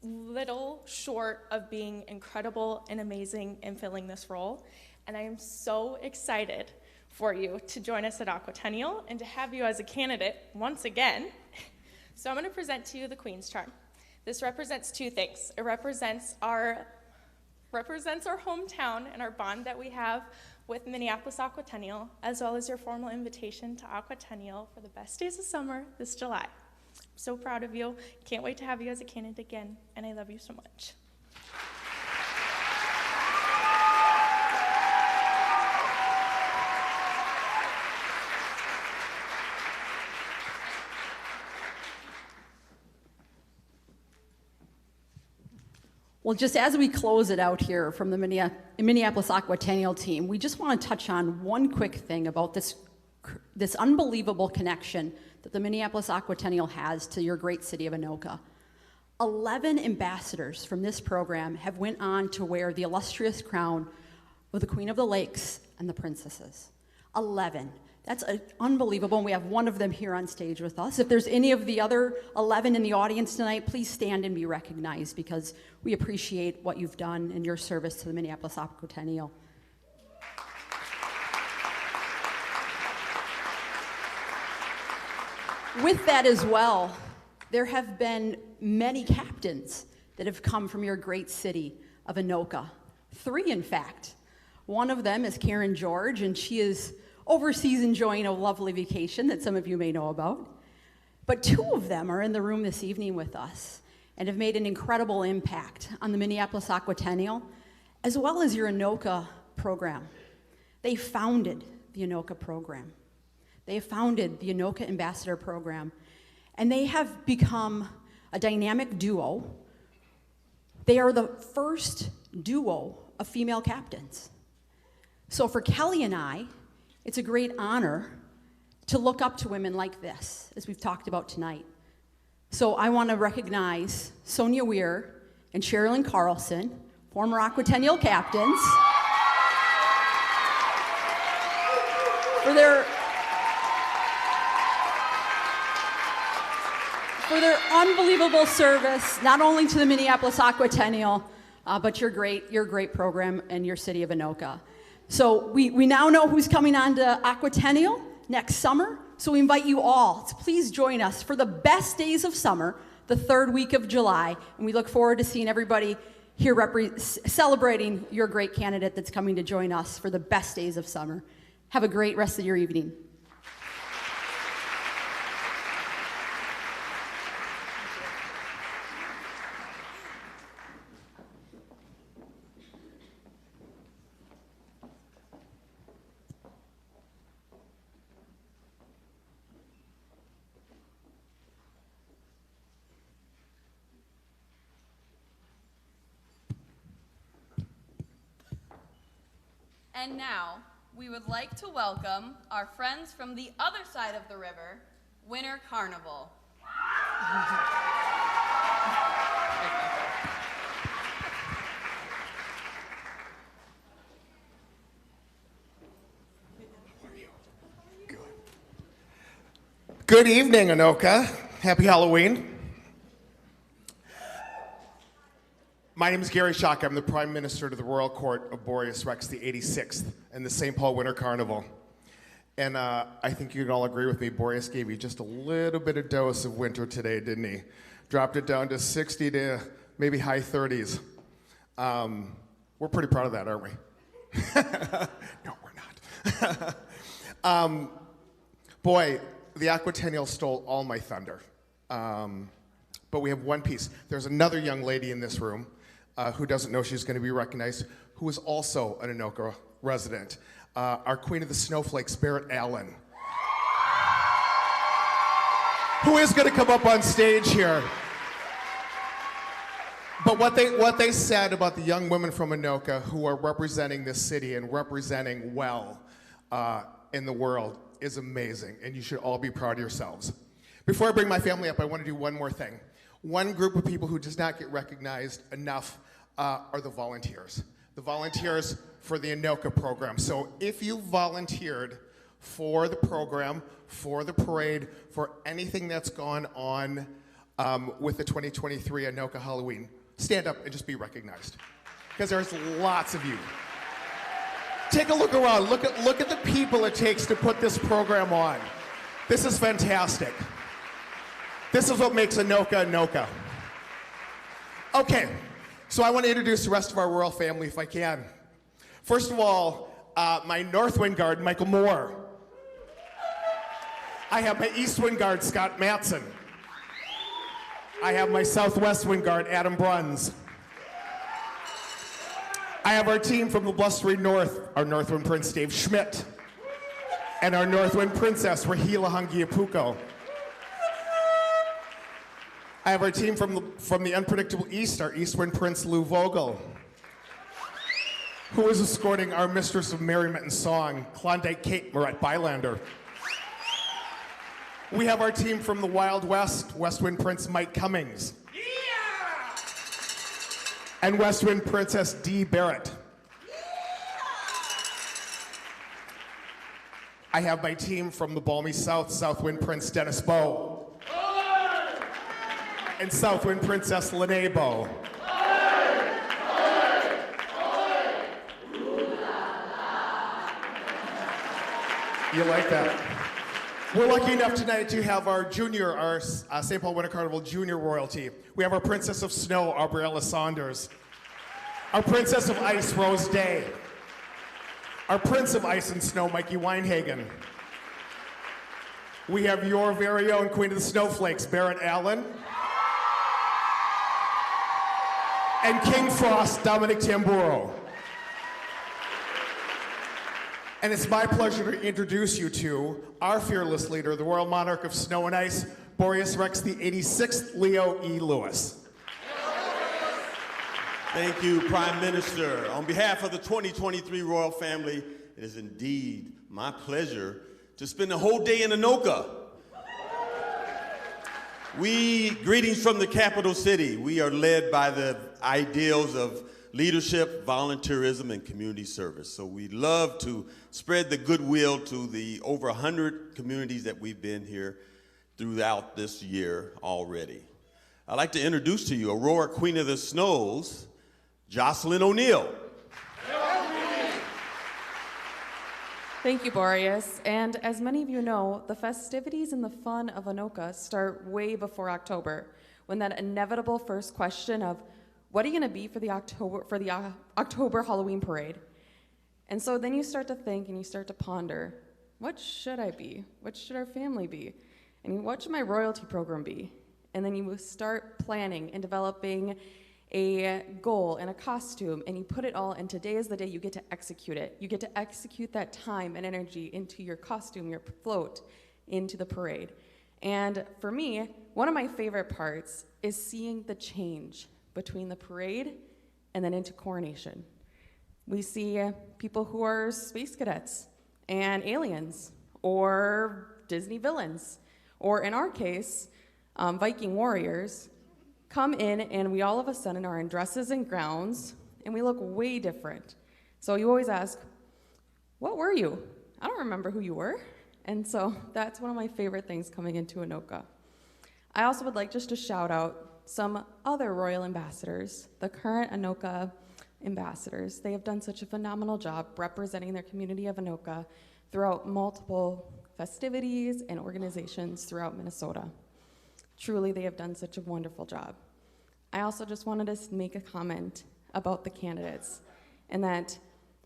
little short of being incredible and amazing in filling this role. And I am so excited for you to join us at Aquatennial and to have you as a candidate once again. So I'm going to present to you the Queen's Charm. This represents two things. It represents our hometown and our bond that we have with Minneapolis Aquatennial, as well as your formal invitation to Aquatennial for the best days of summer this July. I'm so proud of you. Can't wait to have you as a candidate again, and I love you so much. Well, just as we close it out here from the Minneapolis Aquatennial team, we just want to touch on one quick thing about this unbelievable connection that the Minneapolis Aquatennial has to your great city of Anoka. 11 ambassadors from this program have went on to wear the illustrious crown of the Queen of the Lakes and the Princesses. 11. That's unbelievable, and we have one of them here on stage with us. If there's any of the other 11 in the audience tonight, please stand and be recognized, because we appreciate what you've done and your service to the Minneapolis Aquatennial. With that as well, there have been many captains that have come from your great city of Anoka. 3, in fact. One of them is Karen George, and she is overseas enjoying a lovely vacation that some of you may know about. But 2 of them are in the room this evening with us and have made an incredible impact on the Minneapolis Aquatennial, as well as your Anoka program. They founded the Anoka program. They founded the Anoka Ambassador Program, and they have become a dynamic duo. They are the first duo of female captains. So for Kelly and I, it's a great honor to look up to women like this, as we've talked about tonight. So I want to recognize Sonia Weir and Sherilyn Carlson, former Aquatennial captains, for their unbelievable service, not only to the Minneapolis Aquatennial, but your great program and your city of Anoka. So we now know who's coming on to Aquatennial next summer, so we invite you all to please join us for the best days of summer, the 3rd week of July, and we look forward to seeing everybody here celebrating your great candidate that's coming to join us for the best days of summer. Have a great rest of your evening. And now, we would like to welcome our friends from the other side of the river, Winter Carnival. Good evening, Anoka. Happy Halloween. My name is Gary Schock. I'm the Prime Minister to the Royal Court of Boreas Rex, the 86th, and the St. Paul Winter Carnival. And I think you can all agree with me, Boreas gave you just a little bit of dose of winter today, didn't he? Dropped it down to 60 to maybe high 30s. We're pretty proud of that, aren't we? No, we're not. Boy, the Aquatennial stole all my thunder. But we have one piece. There's another young lady in this room who doesn't know she's going to be recognized, who is also an Anoka resident. Our Queen of the Snowflakes, Barrett Allen, who is going to come up on stage here. But what they said about the young women from Anoka who are representing this city and representing well in the world is amazing, and you should all be proud of yourselves. Before I bring my family up, I want to do one more thing. One group of people who does not get recognized enough are the volunteers. the volunteers for the Anoka program. So if you volunteered for the program, for the parade, for anything that's gone on with the 2023 Anoka Halloween, stand up and just be recognized. Because there's lots of you. Take a look around. Look at the people it takes to put this program on. This is fantastic. This is what makes Anoka Anoka. Okay, so I want to introduce the rest of our royal family if I can. First of all, my North Wind Guard, Michael Moore. I have my East Wind Guard, Scott Matson. I have my Southwest Wind Guard, Adam Bruns. I have our team from the blustery North, our North Wind Prince, Dave Schmidt, and our North Wind Princess, Rahila Hangiapuko. I have our team from the unpredictable East, our East Wind Prince, Lou Vogel, who is escorting our Mistress of Merriment and Song, Klondike Kate Moret Bylander. We have our team from the Wild West, West Wind Prince Mike Cummings. And West Wind Princess Dee Barrett. I have my team from the balmy South, South Wind Prince Dennis Bowe. And South Wind Princess Lene Bowe. You like that? We're lucky enough tonight to have our St. Paul Winter Carnival junior royalty. We have our Princess of Snow, Aubriella Saunders. Our Princess of Ice, Rose Day. Our Prince of Ice and Snow, Mikey Weinhagen. We have your very own Queen of the Snowflakes, Barrett Allen. And King Frost, Dominic Tamburo. And it's my pleasure to introduce you to our fearless leader, the Royal Monarch of Snow and Ice, Boreas Rex the 86th, Leo E. Lewis. Thank you, Prime Minister. On behalf of the 2023 royal family, it is indeed my pleasure to spend the whole day in Anoka. Greetings from the capital city. We are led by the ideals of leadership, volunteerism, and community service. So we love to spread the goodwill to the over 100 communities that we've been here throughout this year already. I'd like to introduce to you Aurora Queen of the Snows, Jocelyn O'Neill. Thank you, Boreas. And as many of you know, the festivities and the fun of Anoka start way before October, when that inevitable first question of, what are you going to be for the October Halloween parade? And so then you start to think and you start to ponder, what should I be? What should our family be? And what should my royalty program be? And then you start planning and developing a goal and a costume, and you put it all, and today is the day you get to execute it. You get to execute that time and energy into your costume, your float, into the parade. And for me, one of my favorite parts is seeing the change between the parade and then into Coronation. We see people who are space cadets and aliens or Disney villains, or in our case, Viking warriors, come in and we all of a sudden are in dresses and gowns and we look way different. So you always ask, what were you? I don't remember who you were. And so that's one of my favorite things coming into Anoka. I also would like just to shout out some other royal ambassadors, the current Anoka ambassadors. They have done such a phenomenal job representing their community of Anoka throughout multiple festivities and organizations throughout Minnesota. Truly, they have done such a wonderful job. I also just wanted to make a comment about the candidates, and that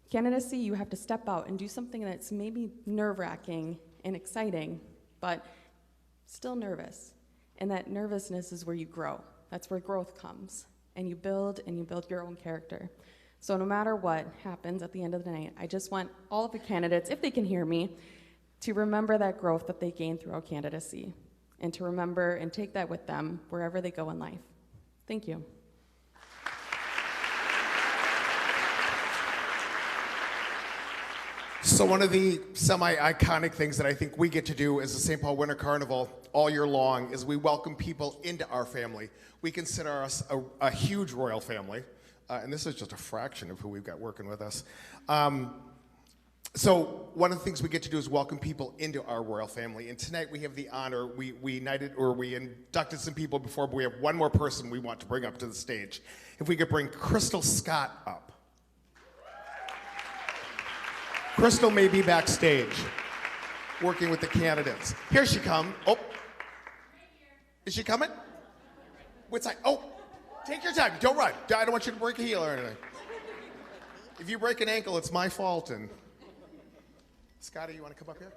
candidacy, you have to step out and do something that's maybe nerve-wracking and exciting, but still nervous. And that nervousness is where you grow. That's where growth comes. And you build your own character. So no matter what happens at the end of the night, I just want all of the candidates, if they can hear me, to remember that growth that they gained throughout candidacy, and to remember and take that with them wherever they go in life. Thank you. So one of the semi-iconic things that I think we get to do as the St. Paul Winter Carnival all year long is we welcome people into our family. We consider us a huge royal family. and this is just a fraction of who we've got working with us. So one of the things we get to do is welcome people into our royal family. And tonight we have the honor, we inducted some people before, but we have one more person we want to bring up to the stage. If we could bring Crystal Scott up. Crystal may be backstage working with the candidates. Here she comes. Oh, is she coming? What side? Oh, take your time. Don't run. I don't want you to break a heel or anything. If you break an ankle, it's my fault. And Scotty, you want to come up here?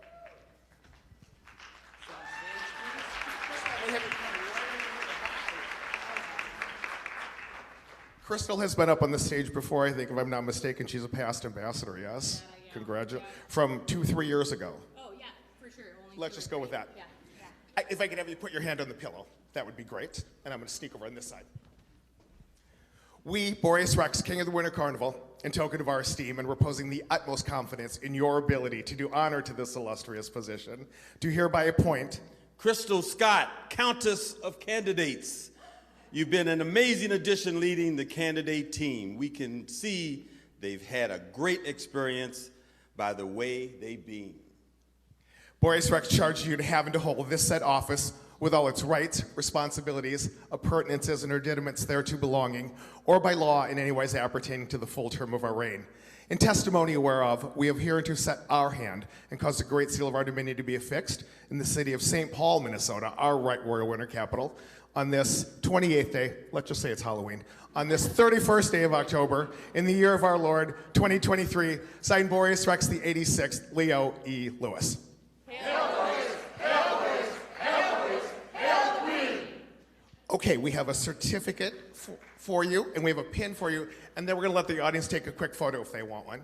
Crystal has been up on the stage before, I think, if I'm not mistaken. She's a past ambassador, yes? Congratulations. From 2-3 years ago. Oh, yeah, for sure. Let's just go with that. Yeah. If I could have you put your hand on the pillow, that would be great. And I'm going to sneak over on this side. We, Boreas Rex, King of the Winter Carnival, in token of our esteem and reposing the utmost confidence in your ability to do honor to this illustrious position, do hereby appoint Crystal Scott, Countess of Candidates. You've been an amazing addition leading the candidate team. We can see they've had a great experience by the way they beam. Boreas Rex charges you to have and to hold this said office with all its rights, responsibilities, appurtenances, and ordinaments thereto belonging, or by law in any wise appertaining to the full term of our reign. In testimony whereof, we have hereunto set our hand and caused the great seal of our dominion to be affixed in the city of St. Paul, Minnesota, our right royal winter capital, on this 28th day, let's just say it's Halloween, on this 31st day of October, in the year of our Lord, 2023, signed Boreas Rex the 86th, Leo E. Lewis. Okay, we have a certificate for you, and we have a pin for you, and then we're going to let the audience take a quick photo if they want one.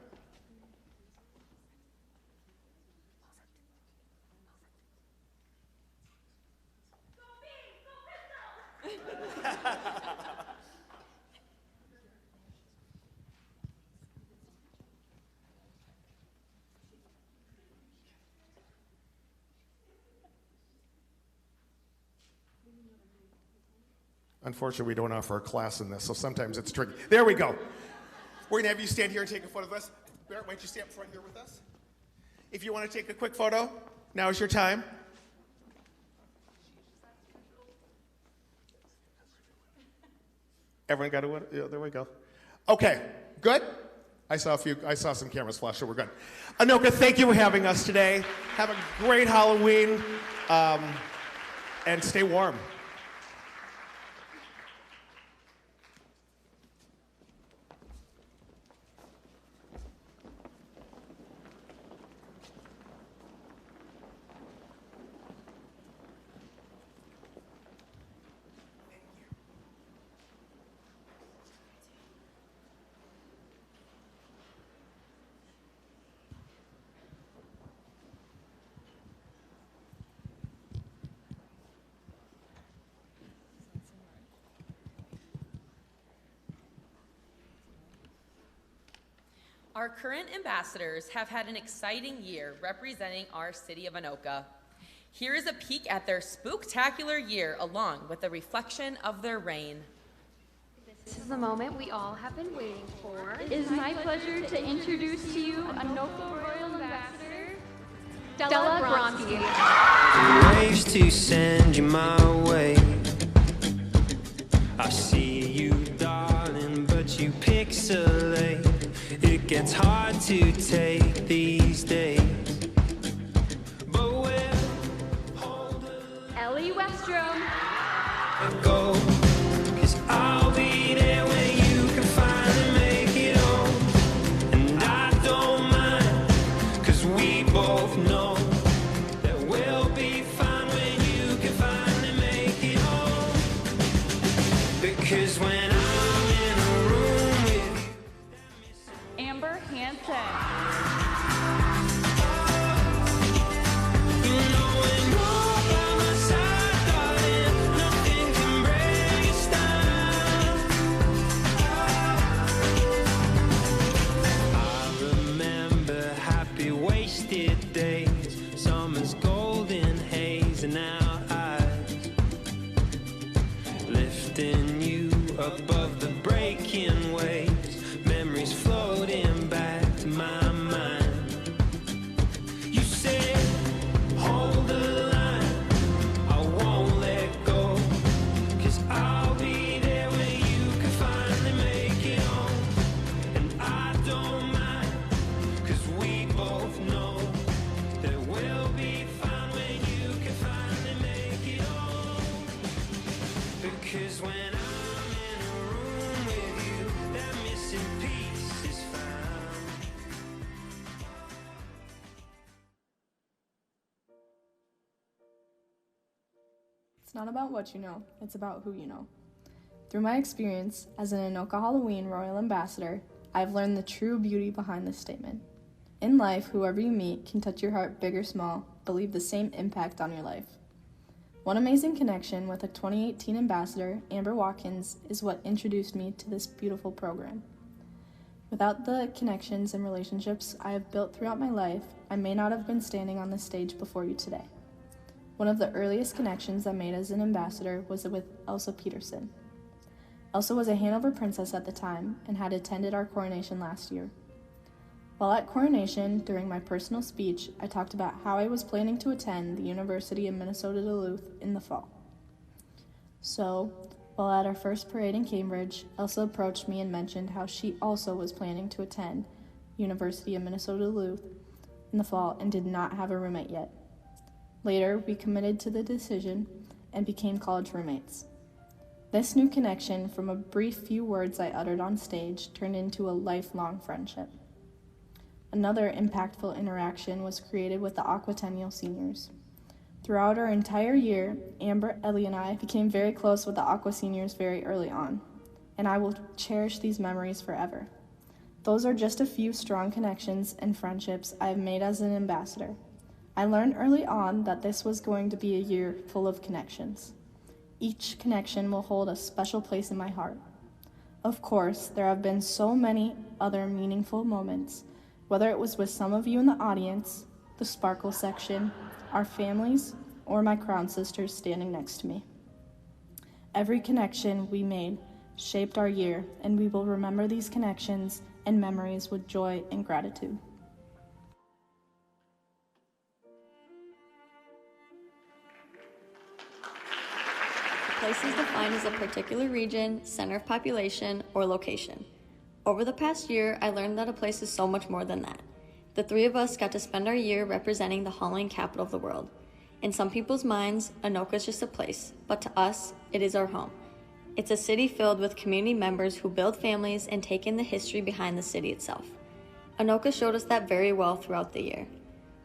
Unfortunately, we don't offer a class in this, so sometimes it's tricky. There we go. We're going to have you stand here and take a photo with us. Barrett, why don't you stand up front here with us? If you want to take a quick photo, now is your time. Everyone got it? Yeah, there we go. Okay, good? I saw some cameras flash, so we're good. Anoka, thank you for having us today. Have a great Halloween, and stay warm. Our current ambassadors have had an exciting year representing our city of Anoka. Here is a peek at their spooktacular year along with a reflection of their reign. This is the moment we all have been waiting for. It is my pleasure to introduce to you Anoka Royal Ambassador, Stella Bronski. Waves to send you my way. I see you, darling, but you pixelate. It gets hard to take these days. But we're Ellie Westrom. Go, 'cause I'll be there when you can finally make it home. And I don't mind, 'cause we both know that we'll be fine when you can finally make it home. Because when I'm in a room with you, Amber Hansen. you know when you're by my side, darling, nothing can break us down. I remember happy wasted days, summer's golden haze in our eyes, lifting you above the break. breaking waves, memories floating back to my mind. You said, hold the line, I won't let go, 'cause I'll be there when you can finally make it home. And I don't mind, 'cause we both know that we'll be fine when you can finally make it home. Because when I'm in a room with you, that missing piece is found. It's not about what you know, it's about who you know. Through my experience as an Anoka Halloween Royal Ambassador, I've learned the true beauty behind this statement. In life, whoever you meet can touch your heart big or small, but leave the same impact on your life. One amazing connection with a 2018 ambassador, Amber Watkins, is what introduced me to this beautiful program. Without the connections and relationships I have built throughout my life, I may not have been standing on this stage before you today. One of the earliest connections I made as an ambassador was with Elsa Peterson. Elsa was a Hanover princess at the time and had attended our coronation last year. While at Coronation, during my personal speech, I talked about how I was planning to attend the University of Minnesota Duluth in the fall. So, while at our first parade in Cambridge, Elsa approached me and mentioned how she also was planning to attend University of Minnesota Duluth in the fall and did not have a roommate yet. Later, we committed to the decision and became college roommates. This new connection from a brief few words I uttered on stage turned into a lifelong friendship. Another impactful interaction was created with the Aquatennial seniors. Throughout our entire year, Amber, Ellie, and I became very close with the Aqua seniors very early on, and I will cherish these memories forever. Those are just a few strong connections and friendships I have made as an ambassador. I learned early on that this was going to be a year full of connections. Each connection will hold a special place in my heart. Of course, there have been so many other meaningful moments, whether it was with some of you in the audience, the Sparkle section, our families, or my Crown sisters standing next to me. Every connection we made shaped our year, and we will remember these connections and memories with joy and gratitude. A place is defined as a particular region, center of population, or location. Over the past year, I learned that a place is so much more than that. The three of us got to spend our year representing the Halloween capital of the world. In some people's minds, Anoka is just a place, but to us, it is our home. It's a city filled with community members who build families and take in the history behind the city itself. Anoka showed us that very well throughout the year.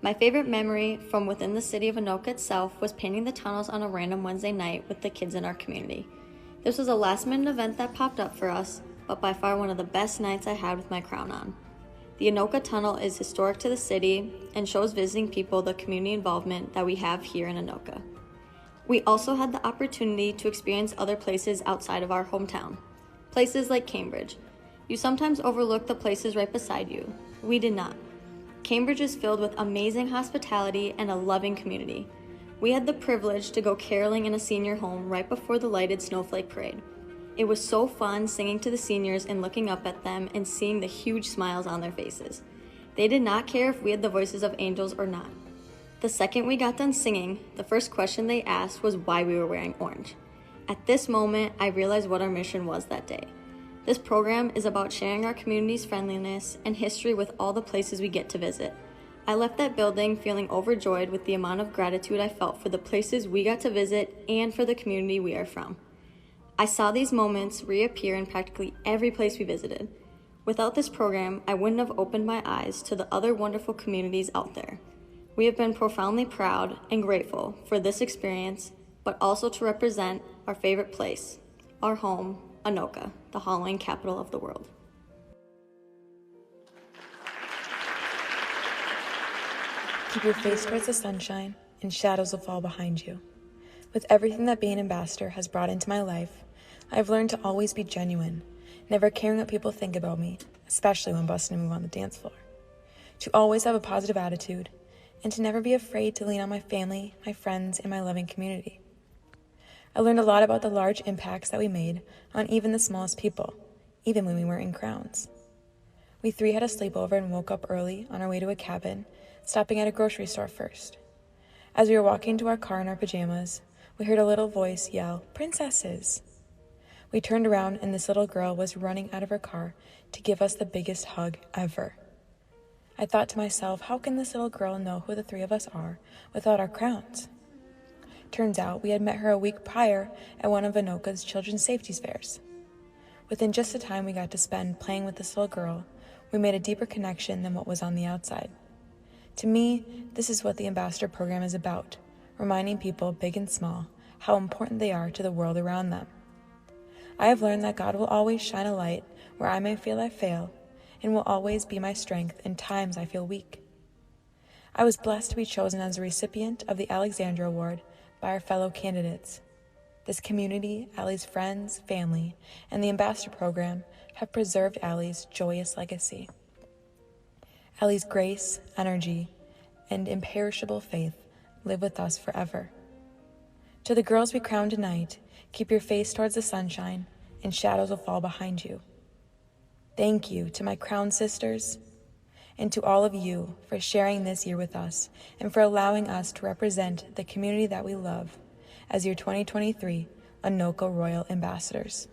My favorite memory from within the city of Anoka itself was painting the tunnels on a random Wednesday night with the kids in our community. This was a last-minute event that popped up for us, but by far one of the best nights I had with my crown on. The Anoka Tunnel is historic to the city and shows visiting people the community involvement that we have here in Anoka. We also had the opportunity to experience other places outside of our hometown. Places like Cambridge. You sometimes overlook the places right beside you. We did not. Cambridge is filled with amazing hospitality and a loving community. We had the privilege to go caroling in a senior home right before the lighted snowflake parade. It was so fun singing to the seniors and looking up at them and seeing the huge smiles on their faces. They did not care if we had the voices of angels or not. The second we got done singing, the first question they asked was why we were wearing orange. At this moment, I realized what our mission was that day. This program is about sharing our community's friendliness and history with all the places we get to visit. I left that building feeling overjoyed with the amount of gratitude I felt for the places we got to visit and for the community we are from. I saw these moments reappear in practically every place we visited. Without this program, I wouldn't have opened my eyes to the other wonderful communities out there. We have been profoundly proud and grateful for this experience, but also to represent our favorite place, our home, Anoka, the Halloween capital of the world. Keep your face towards the sunshine, and shadows will fall behind you. With everything that being an ambassador has brought into my life, I've learned to always be genuine, never caring what people think about me, especially when busting a move on the dance floor. To always have a positive attitude, and to never be afraid to lean on my family, my friends, and my loving community. I learned a lot about the large impacts that we made on even the smallest people, even when we weren't in crowns. We 3 had a sleepover and woke up early on our way to a cabin, stopping at a grocery store first. As we were walking to our car in our pajamas, we heard a little voice yell, "Princesses!" We turned around and this little girl was running out of her car to give us the biggest hug ever. I thought to myself, how can this little girl know who the 3 of us are without our crowns? Turns out we had met her a week prior at one of Anoka's children's safety fairs. Within just the time we got to spend playing with this little girl, we made a deeper connection than what was on the outside. To me, this is what the Ambassador Program is about, reminding people, big and small, how important they are to the world around them. I have learned that God will always shine a light where I may feel I fail, and will always be my strength in times I feel weak. I was blessed to be chosen as a recipient of the Alexandra Award by our fellow candidates. This community, Allie's friends, family, and the Ambassador Program have preserved Allie's joyous legacy. Allie's grace, energy, and imperishable faith live with us forever. To the girls we crown tonight, keep your face towards the sunshine, and shadows will fall behind you. Thank you to my crown sisters, and to all of you for sharing this year with us, and for allowing us to represent the community that we love as your 2023 Anoka Royal Ambassadors.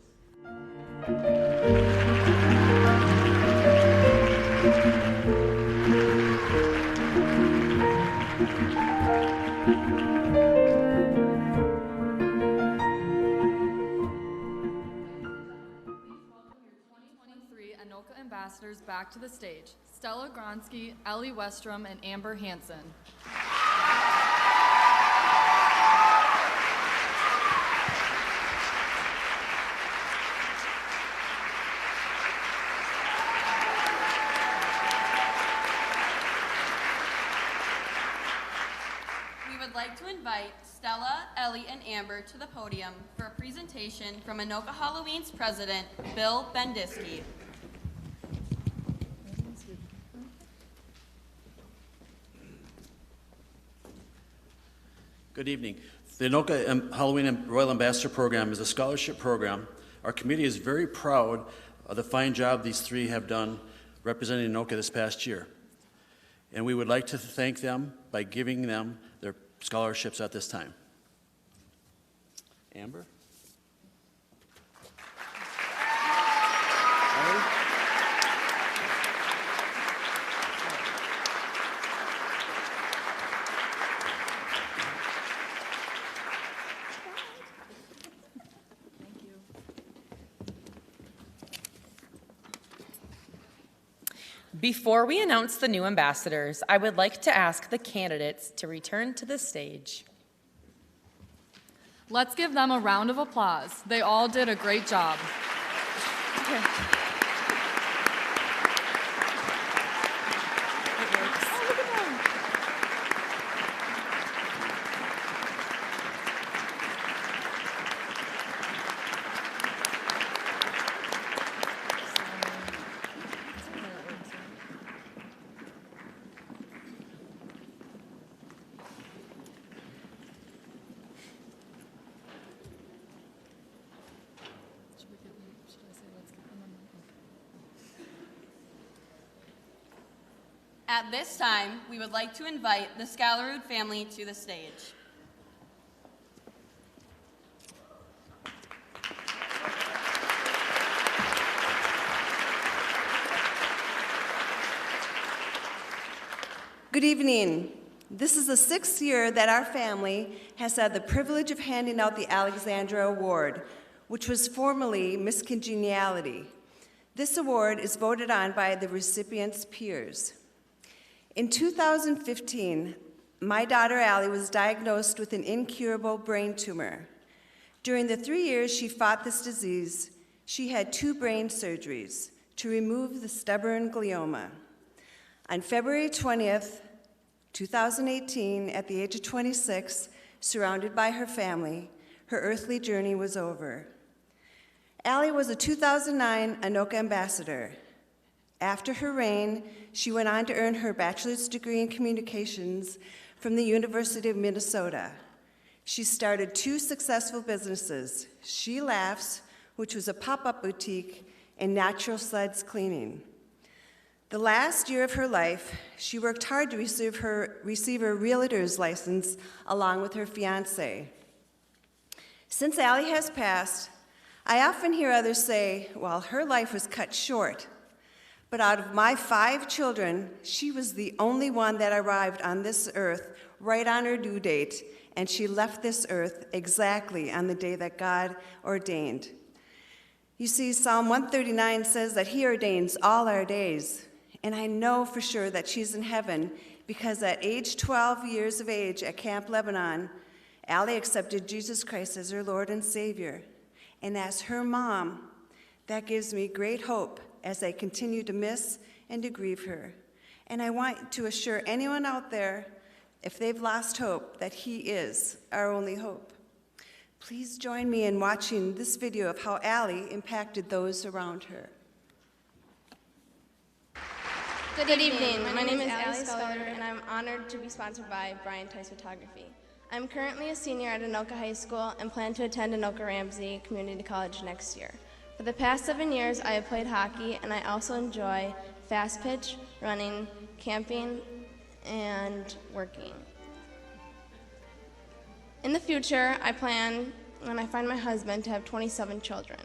Anoka ambassadors back to the stage: Stella Gronsky, Ellie Westrom, and Amber Hansen. We would like to invite Stella, Ellie, and Amber to the podium for a presentation from Anoka Halloween's president, Bill Bendisky. Good evening. The Anoka Halloween Royal Ambassador Program is a scholarship program. Our committee is very proud of the fine job these 3 have done representing Anoka this past year. And we would like to thank them by giving them their scholarships at this time. Amber? Before we announce the new ambassadors, I would like to ask the candidates to return to the stage. Let's give them a round of applause. They all did a great job. Okay. At this time, we would like to invite the Scalarud family to the stage. Good evening. This is the 6th year that our family has had the privilege of handing out the Alexandra Award, which was formerly Miss Congeniality. This award is voted on by the recipients' peers. In 2015, my daughter Allie was diagnosed with an incurable brain tumor. During the 3 years she fought this disease, she had 2 brain surgeries to remove the stubborn glioma. On February 20th, 2018, at the age of 26, surrounded by her family, her earthly journey was over. Allie was a 2009 Anoka Ambassador. After her reign, she went on to earn her bachelor's degree in communications from the University of Minnesota. She started 2 successful businesses, She Laughs, which was a pop-up boutique, and natural sleds cleaning. The last year of her life, she worked hard to receive her realtor's license along with her fiancé. Since Allie has passed, I often hear others say, well, her life was cut short. But out of my 5 children, she was the only one that arrived on this earth right on her due date, and she left this earth exactly on the day that God ordained. You see, Psalm 139 says that He ordains all our days, and I know for sure that she's in heaven because at age 12 years of age at Camp Lebanon, Allie accepted Jesus Christ as her Lord and Savior. And as her mom, that gives me great hope as I continue to miss and to grieve her. And I want to assure anyone out there, if they've lost hope, that He is our only hope. Please join me in watching this video of how Allie impacted those around her. Good evening. My name is Allie Sculler, and I'm honored to be sponsored by Brian Tice Photography. I'm currently a senior at Anoka High School and plan to attend Anoka Ramsey Community College next year. For the past 7 years, I have played hockey, and I also enjoy fast pitch, running, camping, and working. In the future, I plan, when I find my husband, to have 27 children.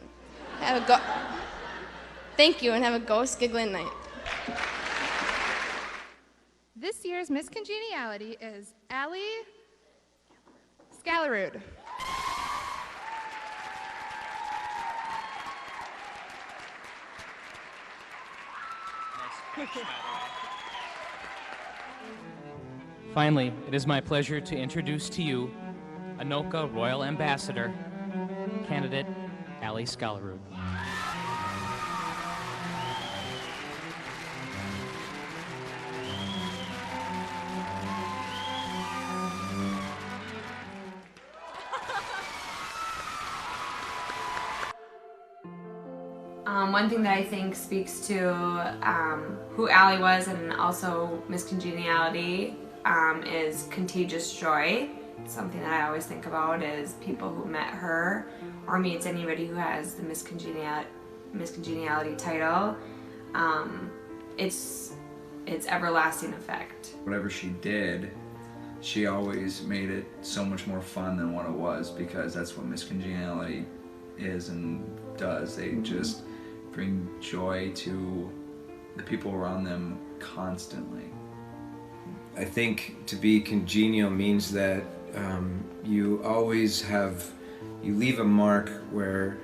Thank you, and have a ghost giggling night. This year's Miss Congeniality is Allie Scalarud. Finally, it is my pleasure to introduce to you Anoka Royal Ambassador, candidate Allie Scalarud. One thing that I think speaks to who Allie was and also Miss Congeniality is contagious joy. Something that I always think about is people who met her or meets anybody who has the Miss Congeniality title. It's everlasting effect. Whatever she did, she always made it so much more fun than what it was, because that's what Miss Congeniality is and does. They just bring joy to the people around them constantly. I think to be congenial means that you leave a mark where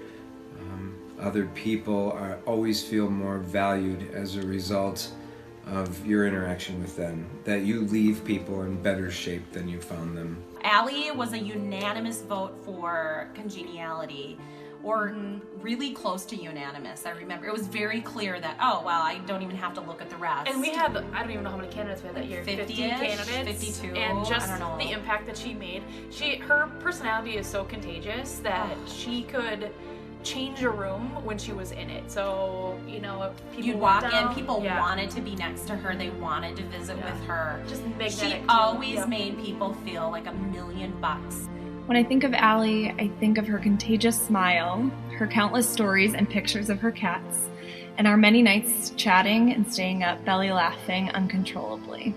other people always feel more valued as a result of your interaction with them, that you leave people in better shape than you found them. Allie was a unanimous vote for Congeniality, or really close to unanimous. I remember it was very cleer that, oh, well, I don't even have to look at the rest. And we had, I don't even know how many candidates we had that year. 50 candidates. 52. And just I don't know. the impact that she made. Her personality is so contagious that she could change a room when she was in it. So, people You'd walk in, people wanted to be next to her, they wanted to visit with her. Just magnetic. She always made people feel like $1,000,000. When I think of Allie, I think of her contagious smile, her countless stories and pictures of her cats, and our many nights chatting and staying up belly laughing uncontrollably.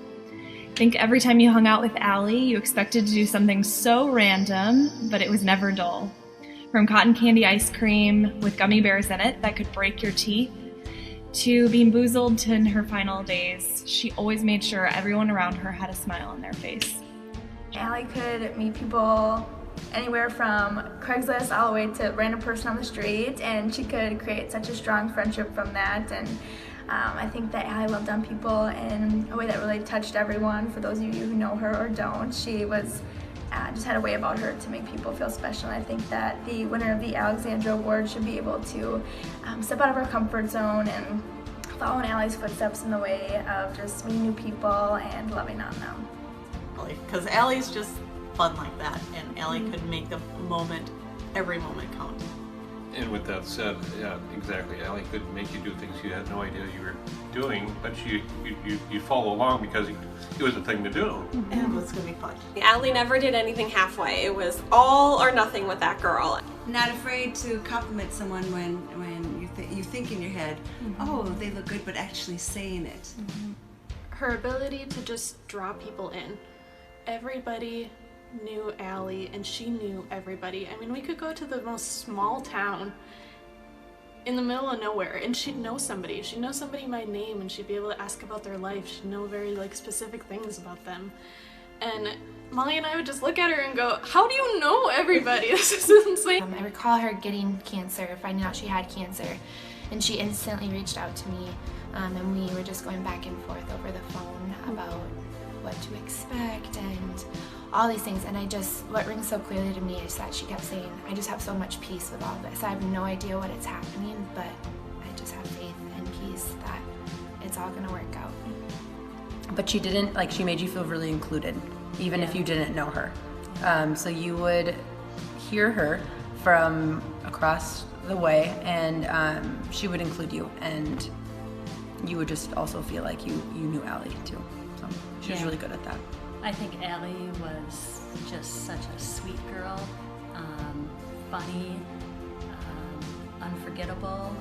I think every time you hung out with Allie, you expected to do something so random, but it was never dull. From cotton candy ice cream with gummy bears in it that could break your teeth, to being boozled in her final days, she always made sure everyone around her had a smile on their face. Allie could meet people anywhere from Craigslist all the way to a random person on the street, and she could create such a strong friendship from that. And I think that Allie loved on people in a way that really touched everyone. For those of you who know her or don't, she was just had a way about her to make people feel special. And I think that the winner of the Alexandra Award should be able to step out of her comfort zone and follow in Allie's footsteps in the way of just meeting new people and loving on them. Because Allie's just fun like that, and Allie could make every moment count. And with that said, yeah, exactly. Allie could make you do things you had no idea you were doing, but you follow along because it was a thing to do. And it was going to be fun. Allie never did anything halfway. It was all or nothing with that girl. Not afraid to compliment someone when you think in your head, oh, they look good, but actually saying it. Her ability to just draw people in. Everybody knew Allie, and she knew everybody. I mean, we could go to the most small town in the middle of nowhere, and she'd know somebody. She'd know somebody by name, and she'd be able to ask about their life. She'd know very specific things about them. And Molly and I would just look at her and go, how do you know everybody? This is insane. I recall her getting cancer, finding out she had cancer, and she instantly reached out to me, and we were just going back and forth over the phone about what to expect and all these things. And what rings so clearly to me is that she kept saying, I just have so much peace with all this. I have no idea what is happening, but I just have faith and peace that it's all gonna work out. But she didn't, she made you feel really included, even if you didn't know her. So you would hear her from across the way, and she would include you, and you would just also feel like you knew Allie too. So she was really good at that. I think Allie was just such a sweet girl, funny, unforgettable,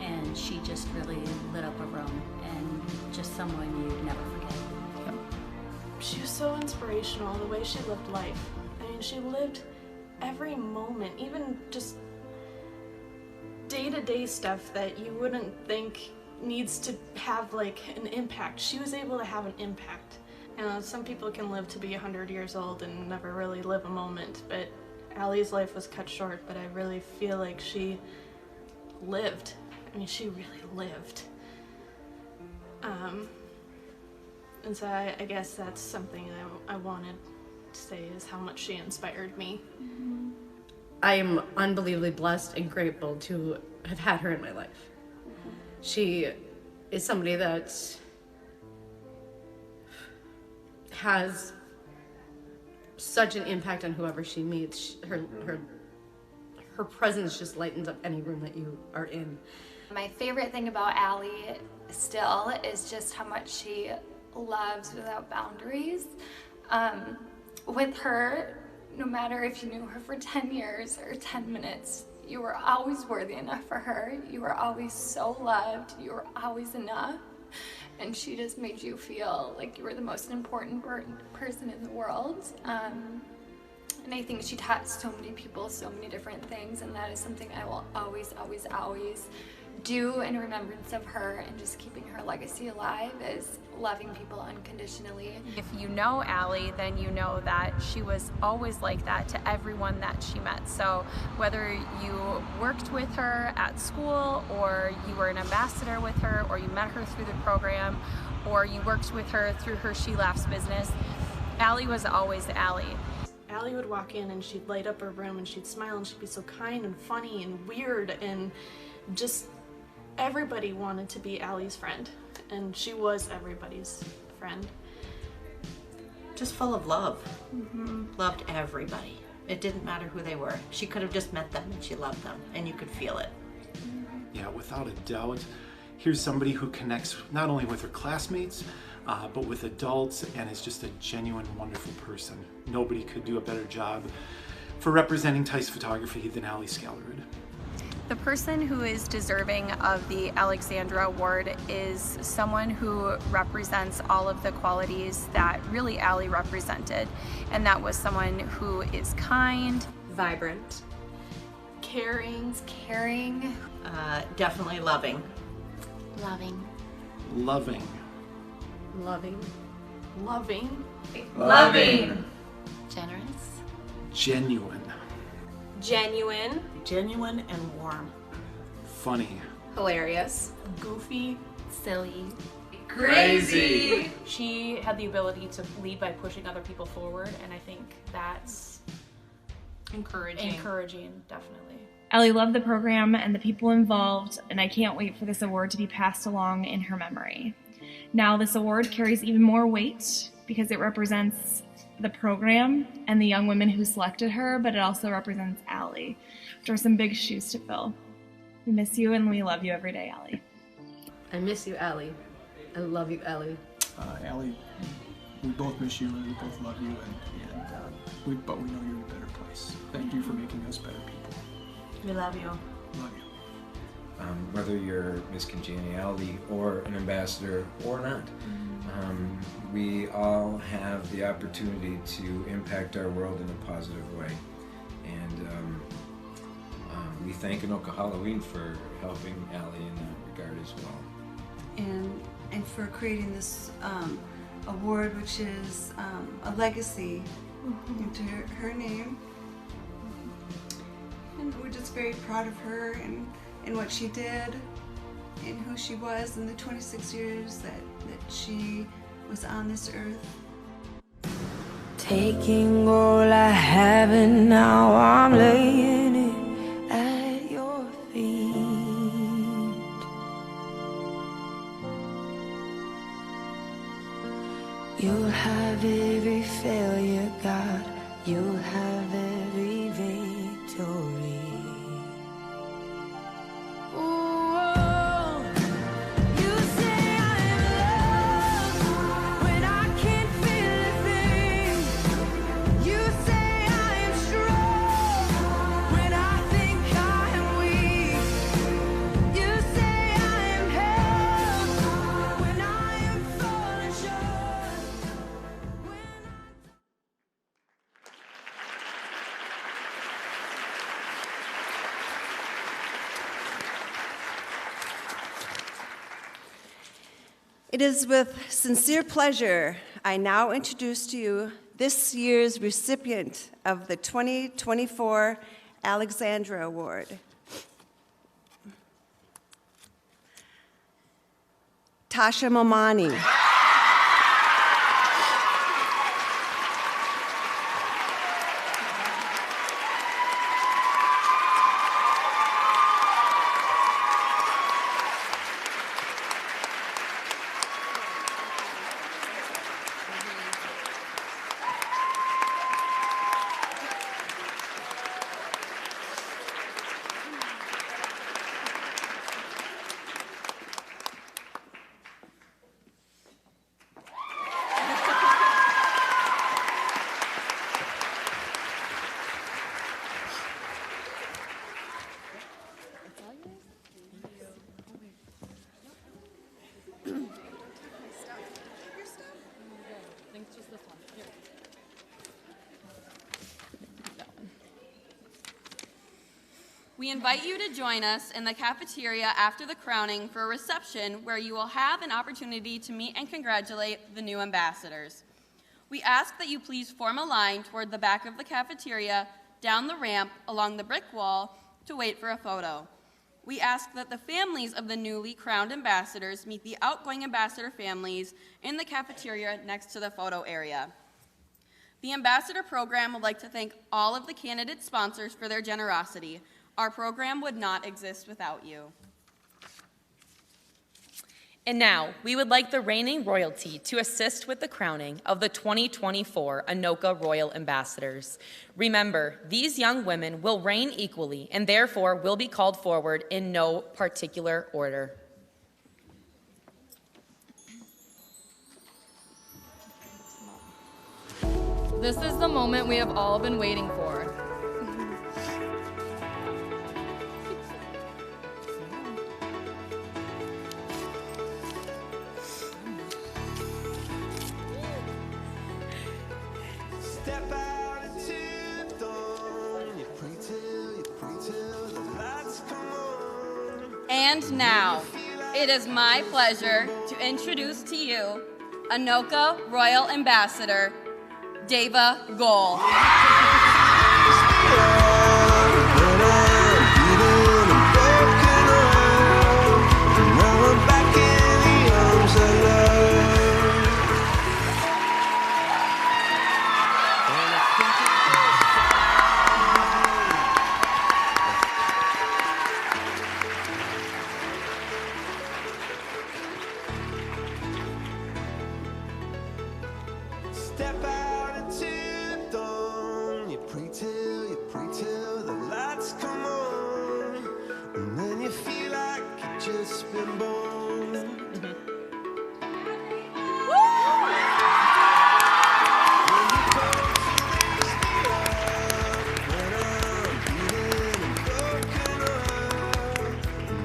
and she just really lit up a room, and just someone you'd never forget. Yep. She was so inspirational, the way she lived life. I mean, she lived every moment, even just day-to-day stuff that you wouldn't think needs to have an impact. She was able to have an impact. You know, some people can live to be 100 years old and never really live a moment, but Allie's life was cut short, but I really feel like she lived. I mean, she really lived. And so I guess that's something I wanted to say, is how much she inspired me. I am unbelievably blessed and grateful to have had her in my life. She is somebody that has such an impact on whoever she meets. Her presence just lightens up any room that you are in. My favorite thing about Allie still is just how much she loves without boundaries. With her, no matter if you knew her for 10 years or 10 minutes, you were always worthy enough for her. You were always so loved. You were always enough. And she just made you feel like you were the most important person in the world. And I think she taught so many people so many different things, and that is something I will always, always, always do in remembrance of her, and just keeping her legacy alive is loving people unconditionally. If you know Allie, then you know that she was always like that to everyone that she met. So whether you worked with her at school, or you were an ambassador with her, or you met her through the program, or you worked with her through her She Laughs business, Allie was always Allie. Allie would walk in and she'd light up her room and she'd smile and she'd be so kind and funny and weird, and just everybody wanted to be Allie's friend, and she was everybody's friend. Just full of love. Loved everybody. It didn't matter who they were. She could have just met them and she loved them, and you could feel it. Yeah, without a doubt. Here's somebody who connects not only with her classmates, but with adults, and is just a genuine, wonderful person. Nobody could do a better job for representing Tice photography than Allie Scalerud. The person who is deserving of the Alexandra Award is someone who represents all of the qualities that really Allie represented. And that was someone who is kind, vibrant, caring, definitely loving. Loving. Loving. Loving. Loving. Loving. Generous. Genuine. Genuine. Genuine and warm. Funny. Hilarious. Goofy. Silly. Crazy. She had the ability to lead by pushing other people forward, and I think that's encouraging, definitely. Allie loved the program and the people involved, and I can't wait for this award to be passed along in her memory. Now, this award carries even more weight because it represents the program and the young women who selected her, but it also represents Allie. which are some big shoes to fill. We miss you and we love you every day, Allie. I miss you, Allie. I love you, Allie. Allie, we both miss you and we both love you, but we know you're in a better place. Thank you for making us better people. We love you. Love you. Whether you're Miss Congeniality or an ambassador or not, we all have the opportunity to impact our world in a positive way. And we thank Anoka Halloween for helping Allie in that regard as well. And for creating this award, which is a legacy into her name. And we're just very proud of her and what she did and who she was in the 26 years that she was on this earth. Taking all I have and now I'm laying it at your feet. You'll have every failure, God. You'll have every victory. It is with sincere pleasure I now introduce to you this year's recipient of the 2024 Alexandra Award. Tasha Momani. We invite you to join us in the cafeteria after the crowning for a reception where you will have an opportunity to meet and congratulate the new ambassadors. We ask that you please form a line toward the back of the cafeteria, down the ramp, along the brick wall, to wait for a photo. We ask that the families of the newly crowned ambassadors meet the outgoing ambassador families in the cafeteria next to the photo area. The ambassador program would like to thank all of the candidate sponsors for their generosity. Our program would not exist without you. And now, we would like the reigning royalty to assist with the crowning of the 2024 Anoka Royal Ambassadors. Remember, these young women will reign equally and therefore will be called forward in no particular order. This is the moment we have all been waiting for. And now, it is my pleasure to introduce to you Anoka Royal Ambassador, Deva Goel. just been born.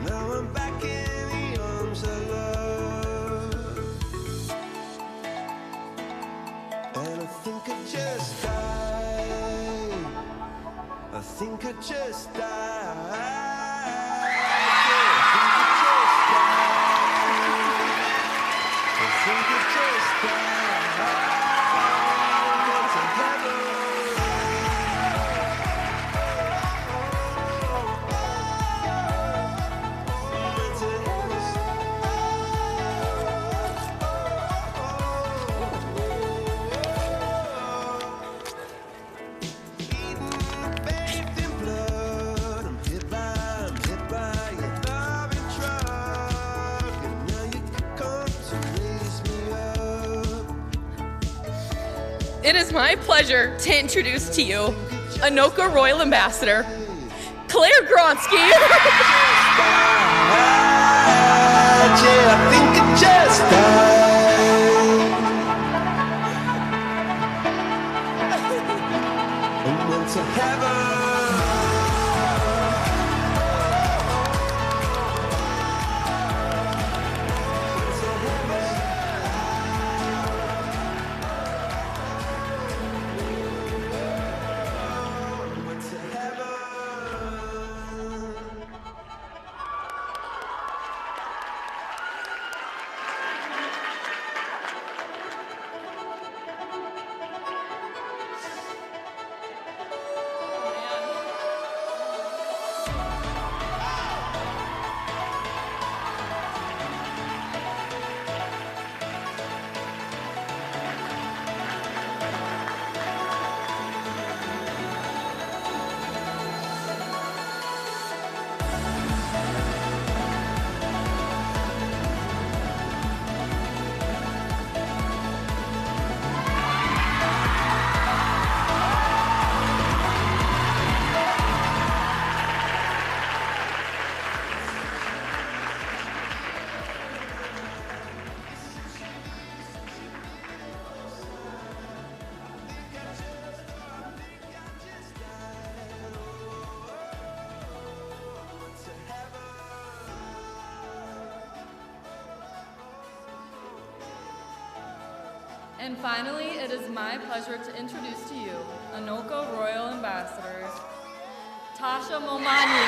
Now I'm back in the arms of love, and I think I just died. I think I just died. It is my pleasure to introduce to you Anoka Royal Ambassador, Claire Gronsky. I think I just died. And went to heaven. And finally, it is my pleasure to introduce to you Anoka Royal Ambassadors, Tasha Momani.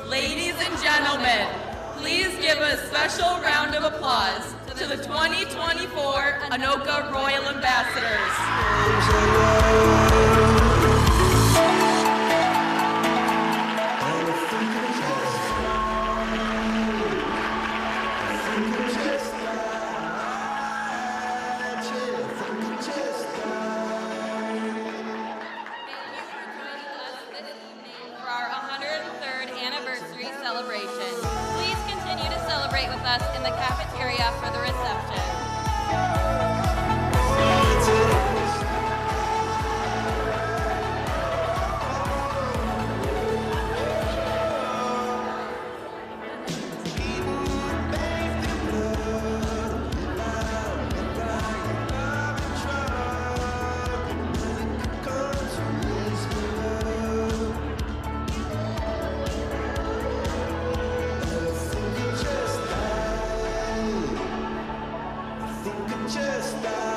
Ladies and gentlemen, please give a special round of applause to the 2024 Anoka Royal Ambassadors. For our 103rd anniversary celebration. Please continue to celebrate with us in the cafeteria for the reception. just